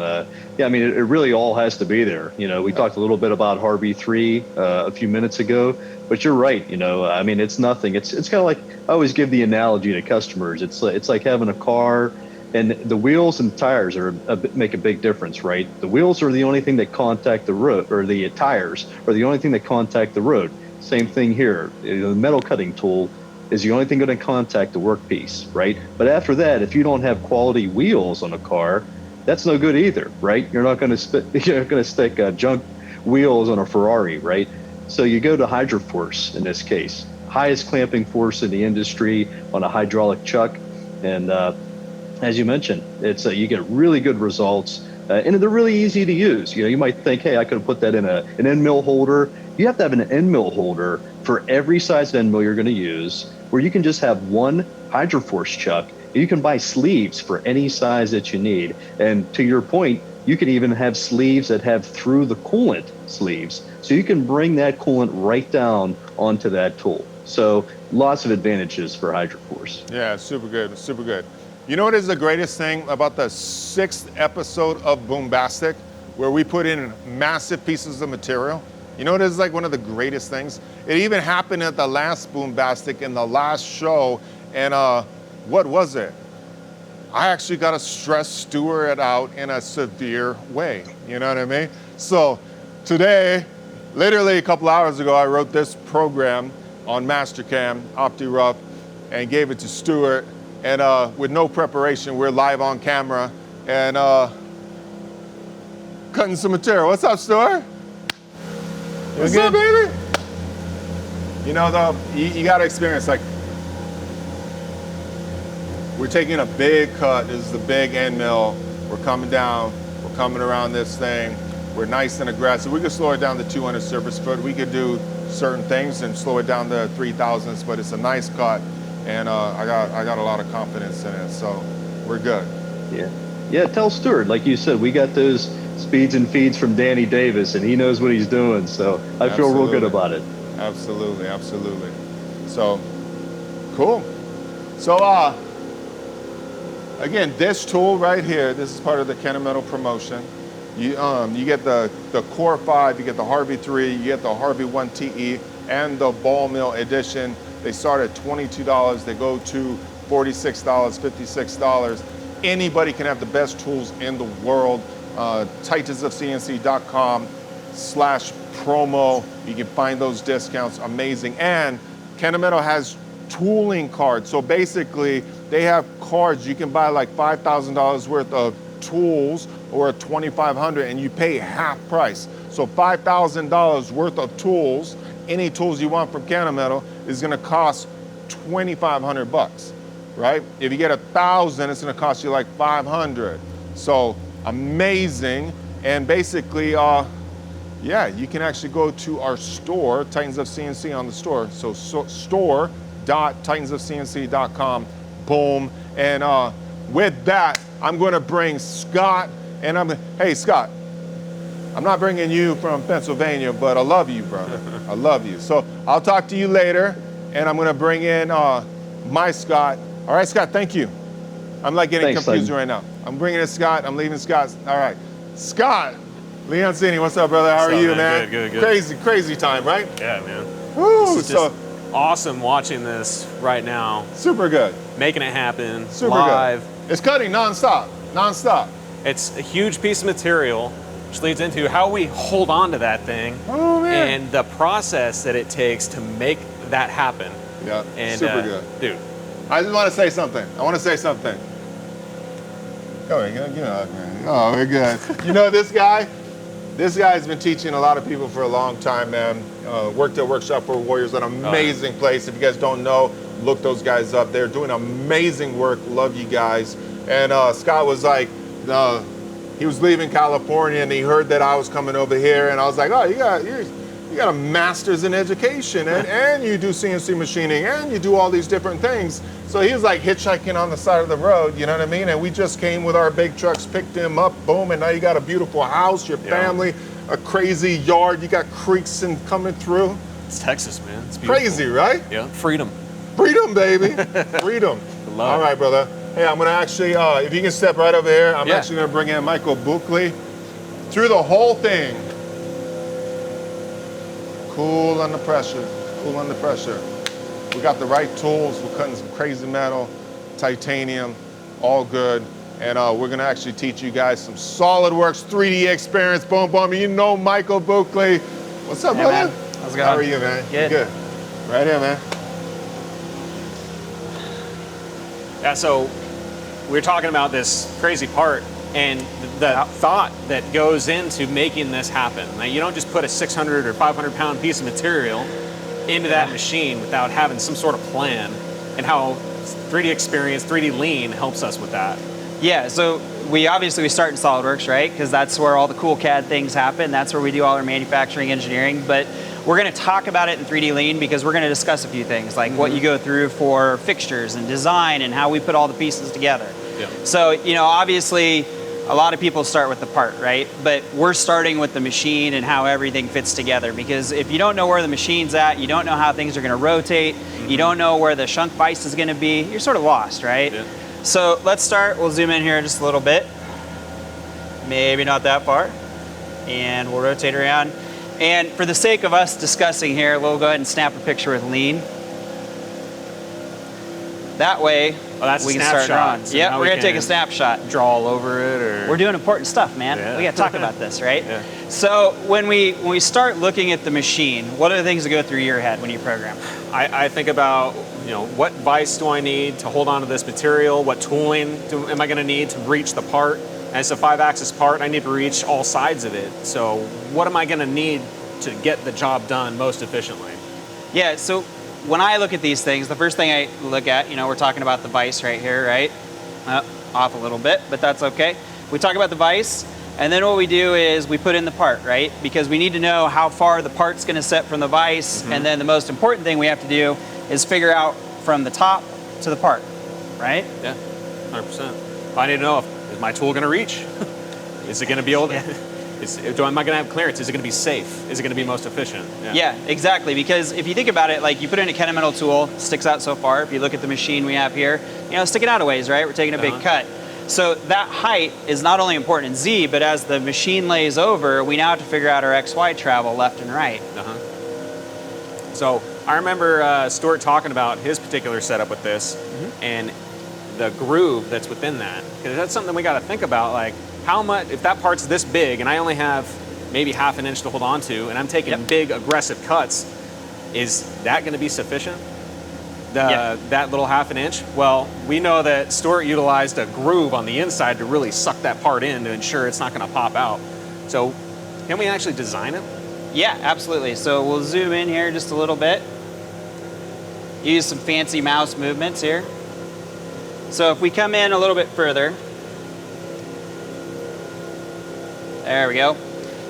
yeah, I mean, it really all has to be there. You know, we talked a little bit about Harvey 3 a few minutes ago, but you're right. You know, I mean, it's nothing. It's kind of like, I always give the analogy to customers. It's like having a car, and the wheels and tires make a big difference, right? The wheels are the only thing that contact the road, or the tires are the only thing that contact the road. Same thing here. The metal cutting tool is the only thing going to contact the workpiece, right? But after that, if you don't have quality wheels on a car, that's no good either, right? You're not going to stick junk wheels on a Ferrari, right? So you go to Hydroforce in this case, highest clamping force in the industry on a hydraulic chuck. And as you mentioned, it's you get really good results, and they're really easy to use. You know, you might think, hey, I could have put that in an end mill holder. You have to have an end mill holder for every size end mill you're going to use, where you can just have one Hydroforce chuck. You can buy sleeves for any size that you need. And to your point, you can even have sleeves that have through the coolant sleeves. So you can bring that coolant right down onto that tool. So lots of advantages for Hydroforce. Yeah, super good, super good. You know what is the greatest thing about the 6th episode of Boombastic, where we put in massive pieces of material? You know what is like one of the greatest things? It even happened at the last Boombastic in the last show, and what was it? I actually got to stress Stuart out in a severe way. You know what I mean? So today, literally a couple hours ago, I wrote this program on Mastercam, OptiRough, and gave it to Stuart. And with no preparation, we're live on camera and cutting some material. What's up, Stuart? What's up, baby? You know, though, you got to experience, like, we're taking a big cut. This is the big end mill. We're coming down. We're coming around this thing. We're nice and aggressive. We could slow it down to 200 surface foot. We could do certain things and slow it down to 3,000s, but it's a nice cut. And I got a lot of confidence in it, so we're good. Yeah. Tell Stuart, like you said, we got those speeds and feeds from Danny Davis, and he knows what he's doing. So I feel real good about it. Absolutely. So cool. So again, this tool right here, this is part of the Kennametal promotion. You get the Core 5, you get the Harvey 3, you get the Harvey 1 TE, and the ball mill edition. They start at $22. They go to $46, $56. Anybody can have the best tools in the world. TitansofCNC.com/promo. You can find those discounts. Amazing. And Kennametal has tooling cards. So basically, they have cards. You can buy like $5,000 worth of tools or $2,500, and you pay half price. So $5,000 worth of tools, any tools you want from Kennametal, is going to cost $2,500, right? If you get 1,000, it's going to cost you like 500. So amazing. And basically, yeah, you can actually go to our store, Titans of CNC on the store. So store.titansofcnc.com. Boom. And with that, I'm going to bring Scott. And hey, Scott, I'm not bringing you from Pennsylvania, but I love you, brother. I love you. So I'll talk to you later, and I'm going to bring in my Scott. All right, Scott, thank you. I'm like getting confused right now. I'm bringing in Scott. I'm leaving Scott. All right. Scott Leoncini, what's up, brother? How are you, man? Good. Crazy time, right? Yeah, man. Woo, This is just awesome watching this right now. Super good. Making it happen Super live. good. It's cutting nonstop. It's a huge piece of material, which leads into how we hold on to that thing. Oh, man. And the process that it takes to make that happen. Yeah, And, super good. Dude. I just want to say something. Oh, we're good. You know this guy? This guy's been teaching a lot of people for a long time, man. Worked at Workshop for Warriors, an amazing place. If you guys don't know, look those guys up. They're doing amazing work. Love you guys. And Scott was like, he was leaving California and he heard that I was coming over here, and I was like, oh, you got a master's in education and you do CNC machining and you do all these different things. So he was like hitchhiking on the side of the road, you know what I mean? And we just came with our big trucks, picked him up, boom, and now you got a beautiful house, your family, a crazy yard, you got creeks and coming through. It's Texas, man. It's beautiful. Crazy, right? Yeah. Freedom. Freedom, baby. Freedom. All right, brother. Hey, I'm gonna actually, if you can step right over here, I'm actually gonna bring in Michael Buckley through the whole thing. Cool under pressure, We got the right tools. We're cutting some crazy metal, titanium, all good. And we're gonna actually teach you guys some SolidWorks 3D experience. Boom, boom. You know Michael Buckley. What's up, brother? Man. How's it going? How are you, man? Good. Right here, man. Yeah, so we were talking about this crazy part and the thought that goes into making this happen. Now, you don't just put a 600 or 500 pound piece of material into that machine without having some sort of plan, and how 3D Experience, 3D Lean helps us with that. Yeah, so we start in SolidWorks, right? Because that's where all the cool CAD things happen. That's where we do all our manufacturing engineering. But we're going to talk about it in 3D Lean because we're going to discuss a few things, like what you go through for fixtures and design and how we put all the pieces together. Yeah. So, obviously, a lot of people start with the part, right? But we're starting with the machine and how everything fits together, because if you don't know where the machine's at, you don't know how things are going to rotate, you don't know where the shunt vise is going to be, you're sort of lost, right? Yeah. So let's start, we'll zoom in here just a little bit. Maybe not that far. And we'll rotate around. And for the sake of us discussing here, we'll go ahead and snap a picture with Lean. That way, we can start drawing. So yeah, we're going to take a snapshot. Draw all over it, or... We're doing important stuff, man. Yeah. We got to talk about this, right? Yeah. So when we start looking at the machine, what are the things that go through your head when you program? I think about, what vise do I need to hold on to this material? What tooling am I going to need to reach the part? And it's a 5-axis part, I need to reach all sides of it. So what am I going to need to get the job done most efficiently? Yeah, so when I look at these things, the first thing I look at, we're talking about the vise right here, right? Off a little bit, but that's okay. We talk about the vise, and then what we do is we put in the part, right? Because we need to know how far the part's going to set from the vise, and then the most important thing we have to do is figure out from the top to the part, right? Yeah, 100%. I need to know, is my tool going to reach? Is it going to be able to... Am I going to have clearance? Is it going to be safe? Is it going to be most efficient? Yeah, exactly. Because if you think about it, like you put in a Kennametal tool, sticks out so far. If you look at the machine we have here, sticking out a ways, right? We're taking a big cut. So that height is not only important in Z, but as the machine lays over, we now have to figure out our XY travel left and right. So I remember Stuart talking about his particular setup with this and the groove that's within that. Because that's something we got to think about, like, how much, if that part's this big and I only have maybe half an inch to hold on to, and I'm taking big aggressive cuts, is that going to be sufficient? That little half an inch? Well, we know that Stuart utilized a groove on the inside to really suck that part in to ensure it's not going to pop out. So can we actually design it? Yeah, absolutely. So we'll zoom in here just a little bit. Use some fancy mouse movements here. So if we come in a little bit further, there we go.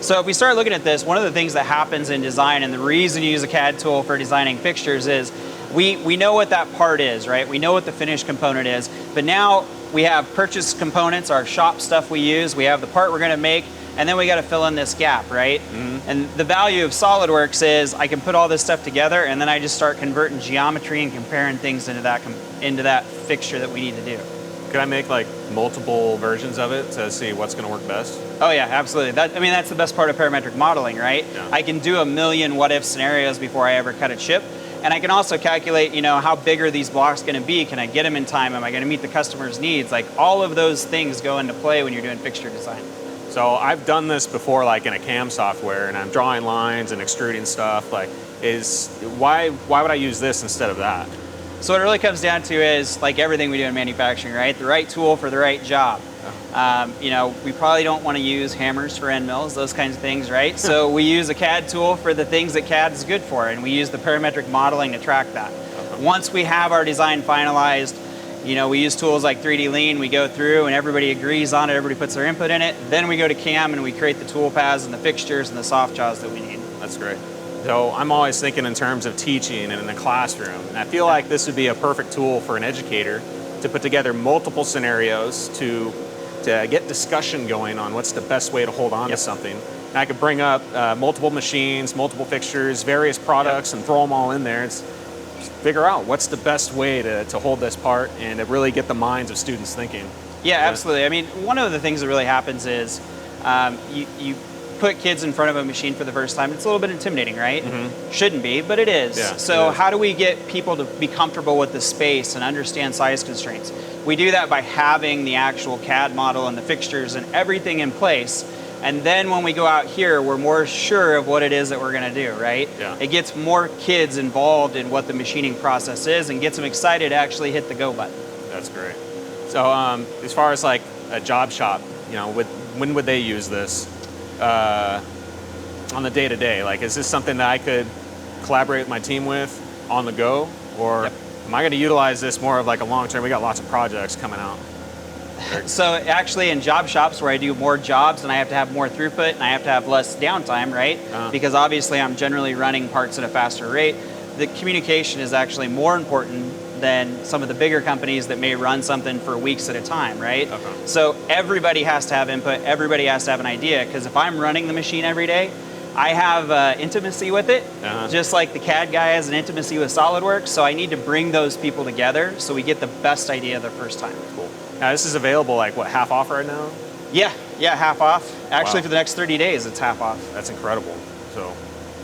So if we start looking at this, one of the things that happens in design, and the reason you use a CAD tool for designing fixtures, is we know what that part is, right? We know what the finished component is, but now we have purchased components, our shop stuff we use, we have the part we're gonna make, and then we gotta fill in this gap, right? And the value of SolidWorks is I can put all this stuff together, and then I just start converting geometry and comparing things into that fixture that we need to do. Could I make like multiple versions of it to see what's going to work best? Oh yeah, absolutely. That's the best part of parametric modeling, right? Yeah. I can do a million what-if scenarios before I ever cut a chip. And I can also calculate, how big are these blocks going to be? Can I get them in time? Am I going to meet the customer's needs? Like, all of those things go into play when you're doing fixture design. So I've done this before, like in a CAM software, and I'm drawing lines and extruding stuff. Like, why would I use this instead of that? So what it really comes down to is, like everything we do in manufacturing, right? The right tool for the right job. We probably don't want to use hammers for end mills, those kinds of things, right? So we use a CAD tool for the things that CAD is good for, and we use the parametric modeling to track that. Once we have our design finalized, we use tools like 3D Lean, we go through and everybody agrees on it, everybody puts their input in it, then we go to CAM and we create the tool paths and the fixtures and the soft jaws that we need. That's great. So I'm always thinking in terms of teaching and in the classroom, and I feel like this would be a perfect tool for an educator to put together multiple scenarios to get discussion going on what's the best way to hold on to something. And I could bring up multiple machines, multiple fixtures, various products, and throw them all in there and figure out what's the best way to hold this part and to really get the minds of students thinking. Yeah, absolutely. I mean, one of the things that really happens is you put kids in front of a machine for the first time. It's a little bit intimidating, right? Shouldn't be, but it is. Yeah, so how do we get people to be comfortable with the space and understand size constraints? We do that by having the actual CAD model and the fixtures and everything in place. And then when we go out here, we're more sure of what it is that we're going to do, right? Yeah. It gets more kids involved in what the machining process is and gets them excited to actually hit the go button. That's great. So as far as like a job shop, you know, when would they use this on the day-to-day? Like, is this something that I could collaborate with my team with on the go, or am I going to utilize this more of like a long-term? We got lots of projects coming out. So actually in job shops where I do more jobs and I have to have more throughput and I have to have less downtime, right? Because obviously I'm generally running parts at a faster rate. The communication is actually more important than some of the bigger companies that may run something for weeks at a time, right? Okay. So everybody has to have input, everybody has to have an idea, because if I'm running the machine every day, I have intimacy with it, just like the CAD guy has an intimacy with SolidWorks, so I need to bring those people together so we get the best idea the first time. Cool. Now this is available like what, half off right now? Yeah, half off. Actually, Wow. for the next 30 days, it's half off. That's incredible. So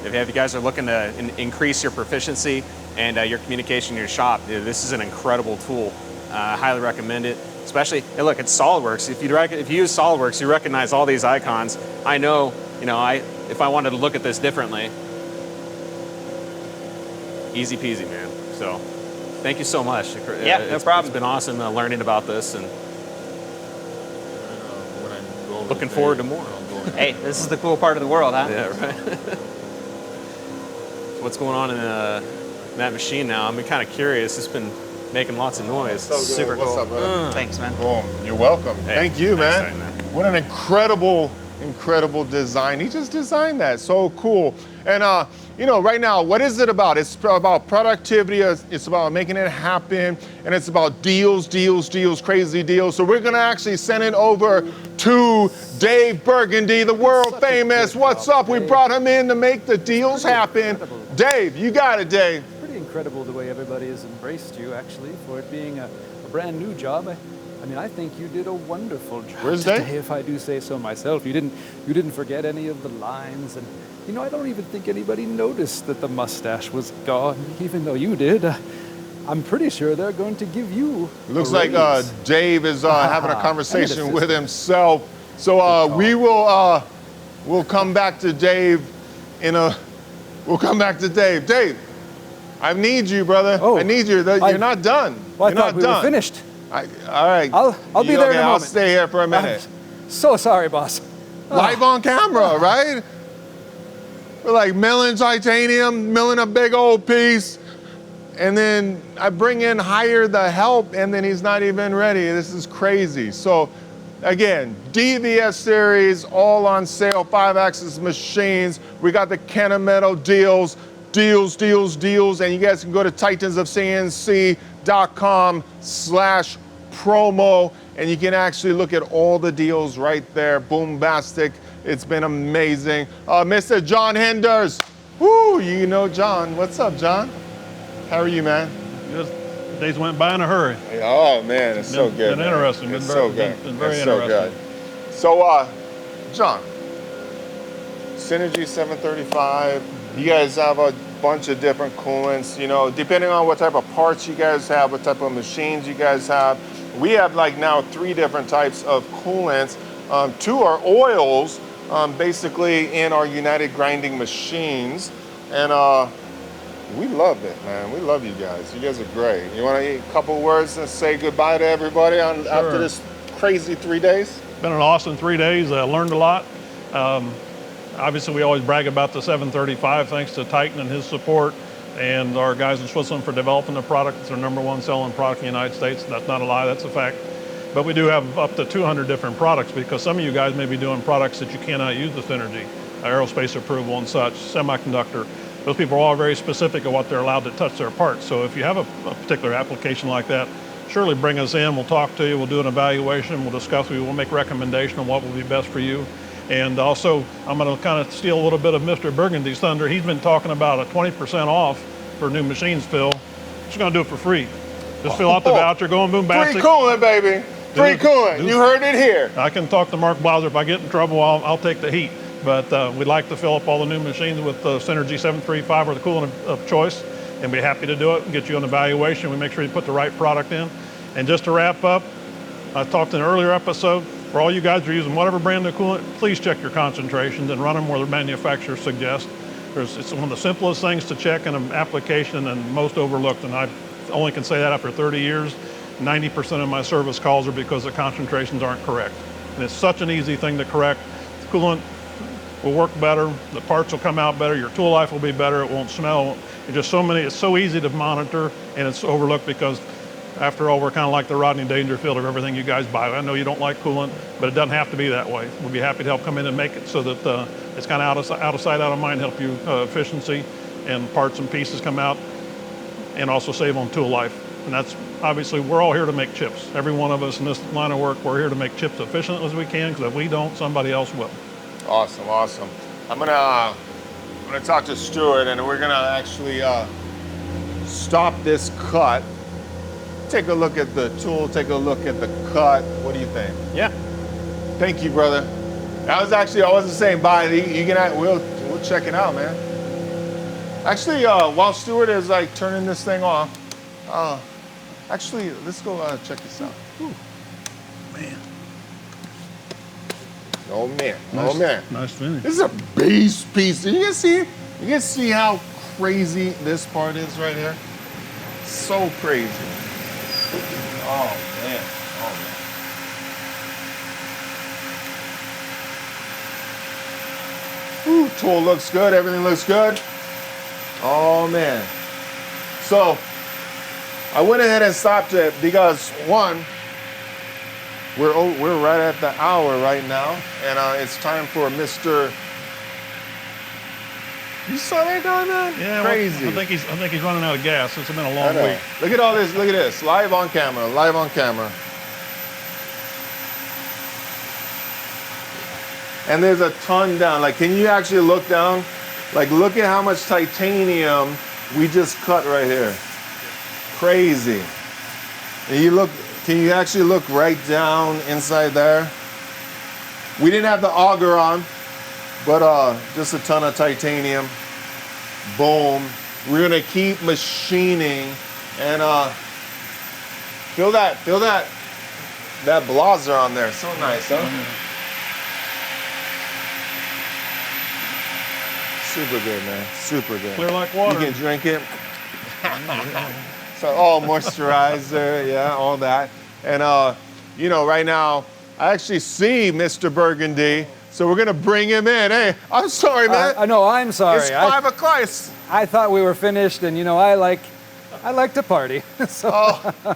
if you guys are looking to increase your proficiency and your communication in your shop, this is an incredible tool. I highly recommend it. Especially, hey, look, it's SolidWorks. If you use SolidWorks, you recognize all these icons. I know, you know, if I wanted to look at this differently, easy peasy, man. So thank you so much. Yeah, no problem. It's been awesome learning about this, and When I go over looking the forward page, to more. I'm going- Hey, this is the cool part of the world, huh? Yeah, right. What's going on in that machine now? I'm kind of curious. It's been making lots of noise. So good. Super What's cool. up, brother? Thanks, man. Boom. You're welcome. Hey, Thank you, thanks, man. man. What an incredible design. He just designed that. So cool. And you know, right now, what is it about? It's about productivity. It's about making it happen, and it's about deals, crazy deals. So we're gonna actually send it over to Dave Burgundy, the world famous. What's up? We brought him in to make the deals happen. Dave, you got it, Dave. Pretty incredible the way everybody has embraced you, actually, for it being a brand new job. I mean, I think you did a wonderful job Where's today, Dave? if I do say so myself. You didn't forget any of the lines, and you know, I don't even think anybody noticed that the mustache was gone, even though you did. I'm pretty sure they're going to give you. Looks a like raise. Dave is having a I conversation need with assistance. himself. So we'll come back to Dave we'll come back to Dave. Dave, I need you, brother. Oh, I need you. You're not done. Well, I You're thought not we done. were finished. All right. I'll be there in a I'll moment. stay here for a minute. I'm so sorry, boss. Live on camera, right? We're like milling titanium, milling a big old piece, and then I bring in, hire the help, and then he's not even ready. This is crazy. So again, DVS series, all on sale, 5-axis machines. We got the Kennametal deals, and you guys can go to titansofcnc.com/promo, and you can actually look at all the deals right there. Boombastic. It's been amazing. Mr. John Henders. Woo, you know John. What's up, John? How are you, man? Just days went by in a hurry. Oh, man, it's so good. Been man. interesting. It's Been so very- good. been very It's so interesting. good. So, John, Synergy 735, you guys have a bunch of different coolants, you know, depending on what type of parts you guys have, what type of machines you guys have. We have like now 3 different types of coolants. 2 are oils, basically in our United Grinding machines. And we love it, man. We love you guys. You guys are great. You want to a couple words and say goodbye to everybody after this crazy 3 days? Been an awesome 3 days. I learned a lot. Obviously, we always brag about the 735, thanks to Titan and his support, and our guys in Switzerland for developing the product. It's our #1 selling product in the United States. That's not a lie, that's a fact. But we do have up to 200 different products, because some of you guys may be doing products that you cannot use the Synergy, aerospace approval and such, semiconductor. Those people are all very specific of what they're allowed to touch their parts. So if you have a particular application like that, surely bring us in. We'll talk to you. We'll do an evaluation. We'll discuss. We will make a recommendation on what will be best for you. And also, I'm going to kind of steal a little bit of Mr. Burgundy's thunder. He's been talking about a 20% off for new machines, Phil. Just going to do it for free. Just fill out the voucher, go on Boombastic. Free coolant, baby. Free coolant. You heard it here. I can talk to Mark Blauser. If I get in trouble, I'll take the heat. But we'd like to fill up all the new machines with the Synergy 735 or the coolant of choice, and be happy to do it and get you an evaluation. We make sure you put the right product in. And just to wrap up, I talked in an earlier episode, for all you guys who are using whatever brand of coolant, please check your concentrations and run them where the manufacturer suggests. It's one of the simplest things to check in an application and most overlooked, and I only can say that after 30 years. 90% of my service calls are because the concentrations aren't correct. and it's such an easy thing to correct. Coolant will work better, the parts will come out better, your tool life will be better, it won't smell. It's so easy to monitor, and it's overlooked because after all, we're kind of like the Rodney Dangerfield of everything you guys buy. I know you don't like coolant, but it doesn't have to be that way. We'll be happy to help come in and make it so that it's kind of out of sight, out of mind, help you efficiency, and parts and pieces come out, and also save on tool life. And that's obviously, we're all here to make chips. Every one of us in this line of work, we're here to make chips efficient as we can, because if we don't, somebody else will. Awesome, awesome. I'm gonna talk to Stuart, and we're gonna actually stop this cut. Take a look at the tool, take a look at the cut. What do you think? Yeah. Thank you, brother. I wasn't saying bye. We'll check it out, man. Actually, while Stuart is like turning this thing off, actually, let's go check this out. Ooh. Man. Oh man, oh man. Nice finish. This is a base piece. You can see how crazy this part is right here. So crazy. Oh man, oh man. Ooh, tool looks good, everything looks good. Oh man. So, I went ahead and stopped it because one, we're right at the hour right now, and it's time for Mr. You saw that guy, man? Yeah, crazy. Well, I think he's running out of gas. It's been a long week. Look at all this. Look at this. Live on camera. Live on camera. And there's a ton down. Like, can you actually look down? Like, look at how much titanium we just cut right here. Crazy. And you look. Can you actually look right down inside there? We didn't have the auger on, but just a ton of titanium. Boom. We're gonna keep machining and feel that blazer on there. So nice, huh? Super good, man. Super good. Clear like water. You can drink it. So, moisturizer, yeah, all that. And, right now, I actually see Mr. Burgundy, so we're going to bring him in. Hey, I'm sorry, man. No, I'm sorry. It's 5 o'clock. I thought we were finished, and, I like to party. So,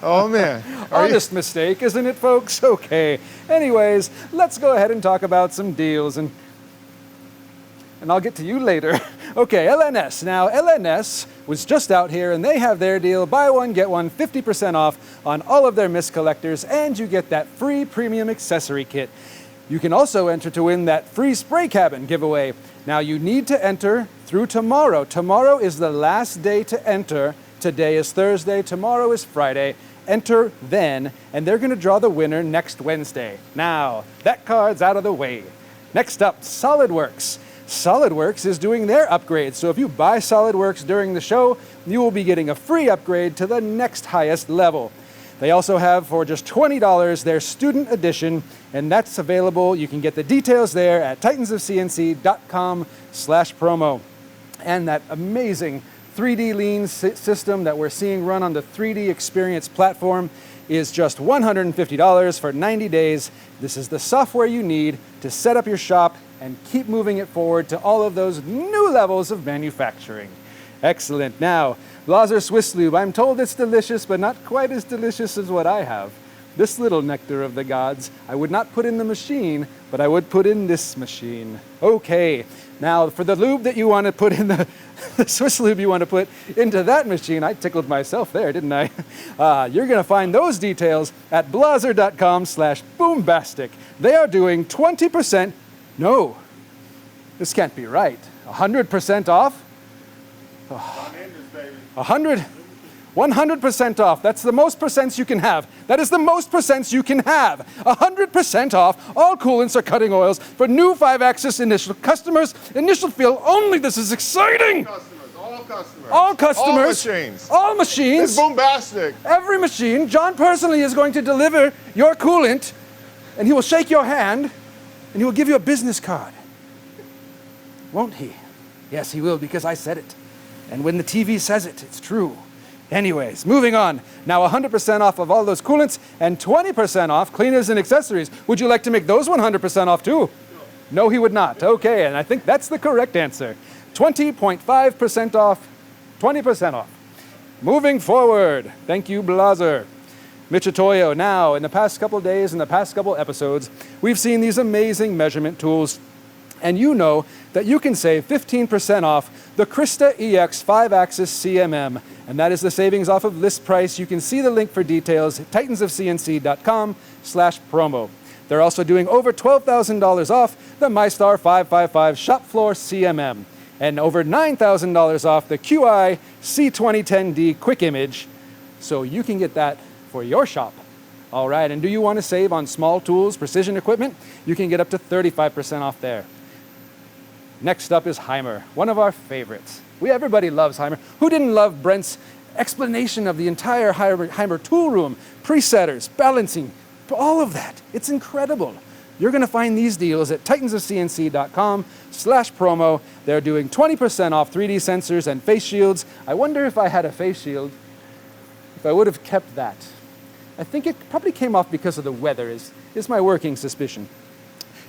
oh, man. Honest mistake, isn't it, folks? Okay. Anyways, let's go ahead and talk about some deals, and I'll get to you later. Okay, LNS. Now, LNS was just out here, and they have their deal, buy one, get one, 50% off on all of their mist collectors, and you get that free premium accessory kit. You can also enter to win that free spray cabin giveaway. Now, you need to enter through tomorrow. Tomorrow is the last day to enter. Today is Thursday, tomorrow is Friday. Enter then, and they're going to draw the winner next Wednesday. Now, that card's out of the way. Next up, SolidWorks. SolidWorks is doing their upgrade, so if you buy SolidWorks during the show, you will be getting a free upgrade to the next highest level. They also have, for just $20, their student edition, and that's available. You can get the details there at titansofcnc.com/promo. And that amazing 3D lean system that we're seeing run on the 3D Experience platform is just $150 for 90 days. This is the software you need to set up your shop and keep moving it forward to all of those new levels of manufacturing. Excellent. Now, Blaser Swiss Lube. I'm told it's delicious, but not quite as delicious as what I have. This little nectar of the gods, I would not put in the machine, but I would put in this machine. Okay. Now, for the lube that you want to put in the Swiss Lube you want to put into that machine, I tickled myself there, didn't I? You're going to find those details at blaser.com/boombastic. They are doing 20%. No, this can't be right. 100% off? 100% off. That's the most percents you can have. That is the most percents you can have. 100% off. All coolants are cutting oils for new 5-axis initial customers. Initial fill only. This is exciting. All customers. All customers. All machines. All machines. It's bombastic. Every machine. John personally is going to deliver your coolant, and he will shake your hand, and he will give you a business card. Won't he? Yes, he will, because I said it. And when the TV says it, it's true. Anyways, moving on. Now 100% off of all those coolants and 20% off cleaners and accessories. Would you like to make those 100% off too? No, he would not. Okay, and I think that's the correct answer. 20.5% off, 20% off. Moving forward. Thank you, Blazer. Michitoyo. Now, in the past couple days, in the past couple episodes, we've seen these amazing measurement tools, and you know that you can save 15% off the Krista EX 5-axis CMM, and that is the savings off of list price. You can see the link for details at titansofcnc.com/promo. They're also doing over $12,000 off the MyStar 555 shop floor CMM, and over $9,000 off the QI C2010D Quick Image, so you can get that for your shop. All right, and do you want to save on small tools, precision equipment? You can get up to 35% off there. Next up is Heimer, one of our favorites. Everybody loves Heimer. Who didn't love Brent's explanation of the entire Heimer tool room, presetters, balancing, all of that? It's incredible. You're going to find these deals at titansofcnc.com/promo. They're doing 20% off 3D sensors and face shields. I wonder if I had a face shield, if I would have kept that. I think it probably came off because of the weather, is my working suspicion.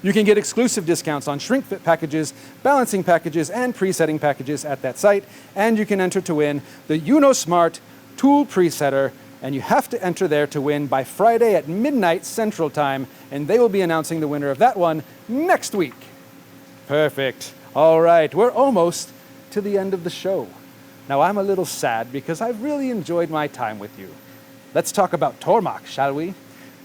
You can get exclusive discounts on shrink fit packages, balancing packages, and presetting packages at that site, and you can enter to win the UnoSmart Tool Presetter, and you have to enter there to win by Friday at midnight Central Time, and they will be announcing the winner of that one next week. Perfect. All right, we're almost to the end of the show. Now, I'm a little sad because I've really enjoyed my time with you. Let's talk about Tormach, shall we?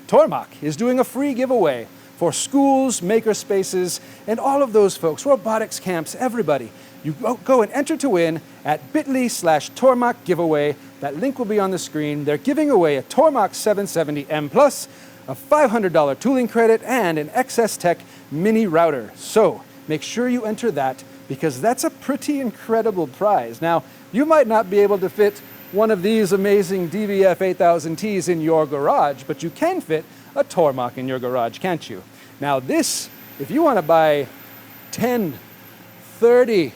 Tormach is doing a free giveaway for schools, maker spaces, and all of those folks, robotics camps, everybody. You go and enter to win at bit.ly/Tormach giveaway. That link will be on the screen. They're giving away a Tormach 770M Plus, a $500 tooling credit, and an XS Tech mini router. So make sure you enter that, because that's a pretty incredible prize. Now, you might not be able to fit one of these amazing DVF 8000Ts in your garage, but you can fit a Tormach in your garage, can't you? Now this, if you want to buy 10, 30,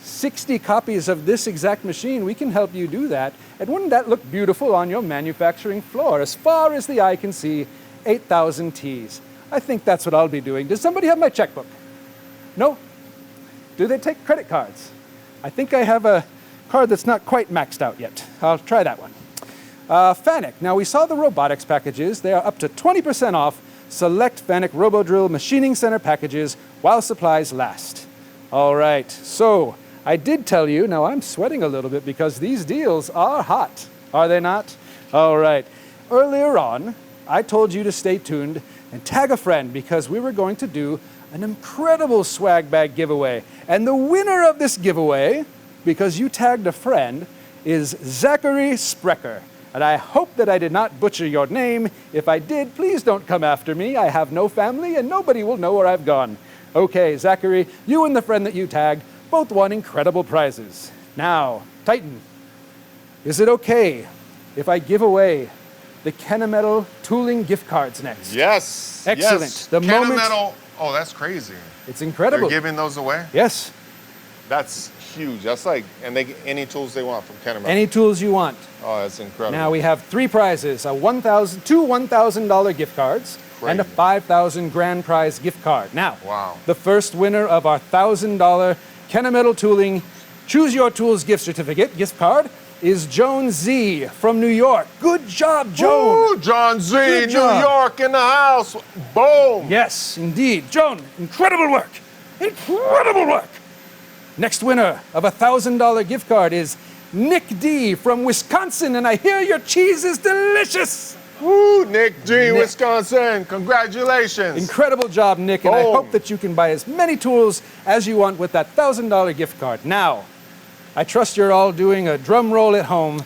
60 copies of this exact machine, we can help you do that. And wouldn't that look beautiful on your manufacturing floor? As far as the eye can see, 8,000 Ts. I think that's what I'll be doing. Does somebody have my checkbook? No? Do they take credit cards? I think I have a card that's not quite maxed out yet. I'll try that one. Fanuc. Now, we saw the robotics packages. They are up to 20% off select Fanuc RoboDrill Machining Center packages while supplies last. All right, so I did tell you, now I'm sweating a little bit because these deals are hot, are they not? All right. Earlier on, I told you to stay tuned and tag a friend because we were going to do an incredible swag bag giveaway. And the winner of this giveaway, because you tagged a friend, is Zachary Sprecher. And I hope that I did not butcher your name. If I did, please don't come after me. I have no family and nobody will know where I've gone. Okay, Zachary, you and the friend that you tagged both won incredible prizes. Now, Titan, is it okay if I give away the Kennametal tooling gift cards next? Yes. Excellent. Yes. The moment. Kennametal. Oh, that's crazy. It's incredible. They're giving those away? Yes. That's huge. That's like, and they get any tools they want from Kennametal. Any tools you want. Oh, that's incredible. Now we have 3 prizes, two $1,000 gift cards, and a $5,000 grand prize gift card. Now, wow. The first winner of our $1,000 Kennametal Tooling Choose Your Tools gift certificate, gift card, is Joan Z from New York. Good job, Joan. Ooh, John Z, Good New job. York in the house. Boom. Yes, indeed. Joan, incredible work. Incredible work. Next winner of a $1,000 gift card is Nick D from Wisconsin, and I hear your cheese is delicious. Woo, Nick D, Wisconsin. Congratulations. Incredible job, Nick, and I Boom. hope that you can buy as many tools as you want with that $1,000 gift card. Now, I trust you're all doing a drum roll at home.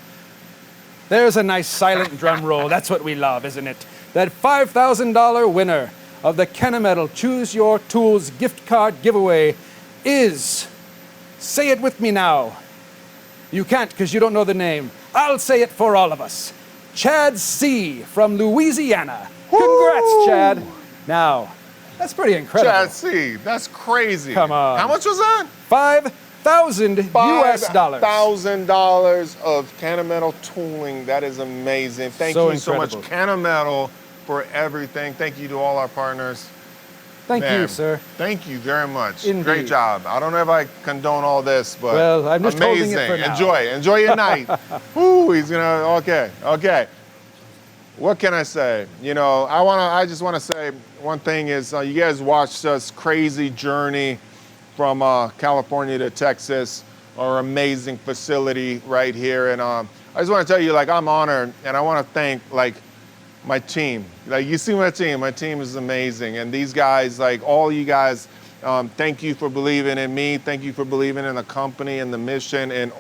There's a nice silent drum roll. That's what we love, isn't it? That $5,000 winner of the Kennametal Choose Your Tools gift card giveaway is, say it with me now. You can't because you don't know the name. I'll say it for all of us. Chad C. from Louisiana. Congrats, Chad. Now, that's pretty incredible. Chad C, that's crazy. Come on. How much was that? $5,000 US dollars. $5,000 of Kennametal tooling. That is amazing. Thank So you so much, incredible. Kennametal, for everything. Thank you to all our partners. Thank Man, you, sir. Thank you very much. Indeed. Great job. I don't know if I condone all this, but well, I'm just amazing. holding it for now. Enjoy your night. Woo, he's gonna, okay. What can I say? You know, I just wanna say one thing is you guys watched us crazy journey from California to Texas, our amazing facility right here. And I just wanna tell you, like, I'm honored and I wanna thank, like, my team. Like, you see my team is amazing. And these guys, like all you guys, thank you for believing in me. Thank you for believing in the company and the mission and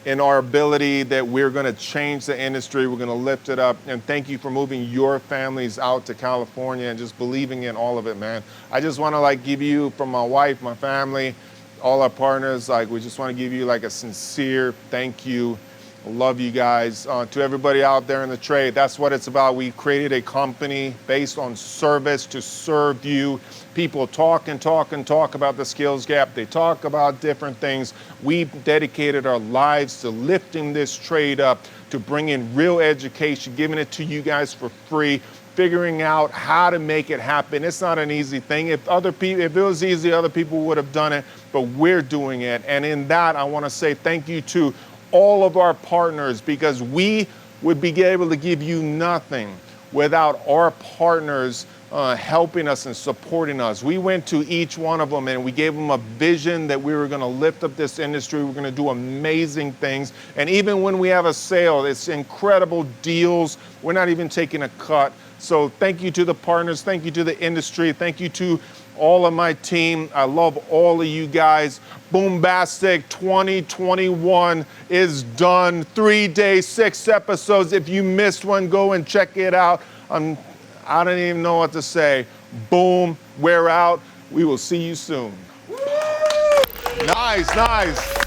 in our ability that we're gonna change the industry. We're gonna lift it up. And thank you for moving your families out to California and just believing in all of it, man. I just wanna like give you, from my wife, my family, all our partners, like we just wanna give you like a sincere thank you. I love you guys. To everybody out there in the trade, that's what it's about. We created a company based on service to serve you. People talk and talk and talk about the skills gap. They talk about different things. We dedicated our lives to lifting this trade up, to bringing real education, giving it to you guys for free, figuring out how to make it happen. It's not an easy thing. If it was easy, other people would have done it, but we're doing it. And in that, I want to say thank you to all of our partners, because we would be able to give you nothing without our partners helping us and supporting us. We went to each one of them and we gave them a vision that we were going to lift up this industry. We're going to do amazing things. And even when we have a sale, it's incredible deals. We're not even taking a cut. So thank you to the partners. Thank you to the industry. Thank you to all of my team. I love all of you guys. Boombastic 2021 is done. 3 days, 6 episodes. If you missed one, go and check it out. I don't even know what to say. Boom, we're out. We will see you soon. Nice.